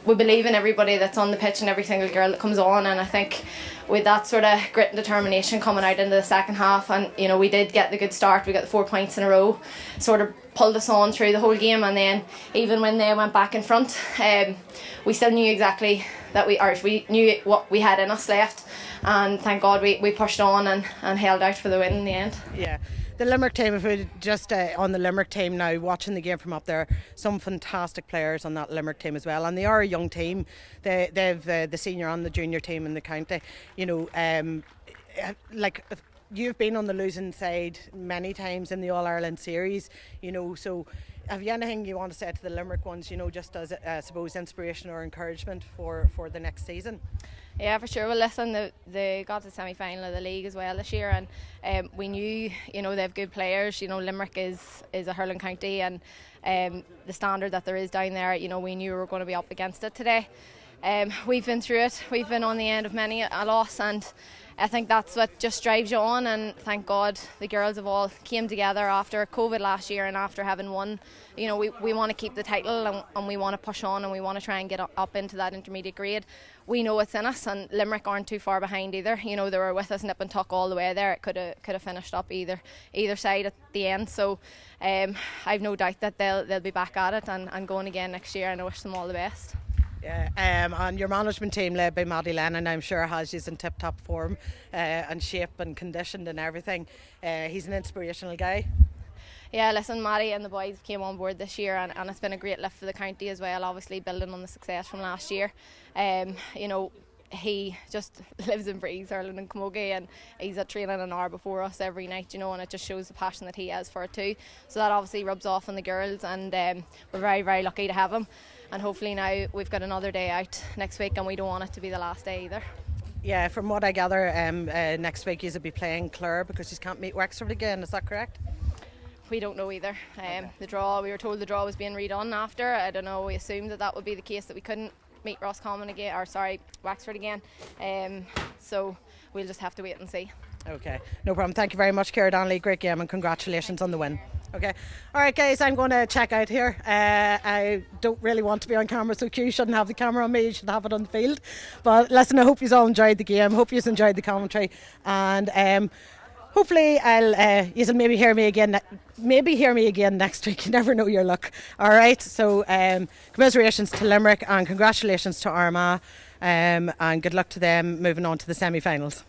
we believe in everybody that's on the pitch and every single girl that comes on, and I think with that sort of grit and determination coming out into the second half, and we did get the good start. We got the 4 points in a row, sort of pulled us on through the whole game, and then even when they went back in front, we still knew exactly that we knew what we had in us left, and thank God we pushed on and held out for the win in the end. Yeah. The Limerick team, if we just on the Limerick team now, watching the game from up there, some fantastic players on that Limerick team as well, and they are a young team. They've the senior and the junior team in the county. Like you've been on the losing side many times in the All-Ireland series, so have you anything you want to say to the Limerick ones, just as I suppose inspiration or encouragement for the next season? Yeah, for sure. Well, listen, they got to the semi-final of the league as well this year, and we knew, they have good players. Limerick is a hurling county, and the standard that there is down there, we knew we were going to be up against it today. We've been through it. We've been on the end of many a loss, and I think that's what just drives you on, and thank God the girls have all came together after COVID last year and after having won. We want to keep the title, and we want to push on, and we want to try and get up into that intermediate grade. We know it's in us, and Limerick aren't too far behind either. They were with us nip and tuck all the way there. It could have finished up either side at the end. So I've no doubt that they'll be back at it and going again next year, and I wish them all the best. Yeah, and your management team led by Matty Lennon, I'm sure has you in tip-top form and shape and conditioned and everything. He's an inspirational guy. Yeah, listen, Matty and the boys came on board this year, and it's been a great lift for the county as well, obviously building on the success from last year. He just lives and breathes hurling in Camogie, and he's at training an hour before us every night, and it just shows the passion that he has for it too. So that obviously rubs off on the girls, and we're very, very lucky to have him. And hopefully now we've got another day out next week, and we don't want it to be the last day either. Yeah, from what I gather, next week you'll be playing Clare because you can't meet Wexford again, is that correct? We don't know either. The draw, we were told the draw was being redone after. I don't know, we assumed that would be the case, that we couldn't meet Roscommon again, Wexford again. So we'll just have to wait and see. Okay, no problem. Thank you very much, Ciara Donnelly. Great game, and congratulations on the win. Okay, all right guys, I'm going to check out here. I don't really want to be on camera, so Q shouldn't have the camera on me, you should have it on the field. But listen, I hope you all enjoyed the game, hope you enjoyed the commentary, and hopefully you'll maybe hear me again next week. You never know your luck. All right, so commiserations to Limerick and congratulations to Armagh, and good luck to them moving on to the semi-finals.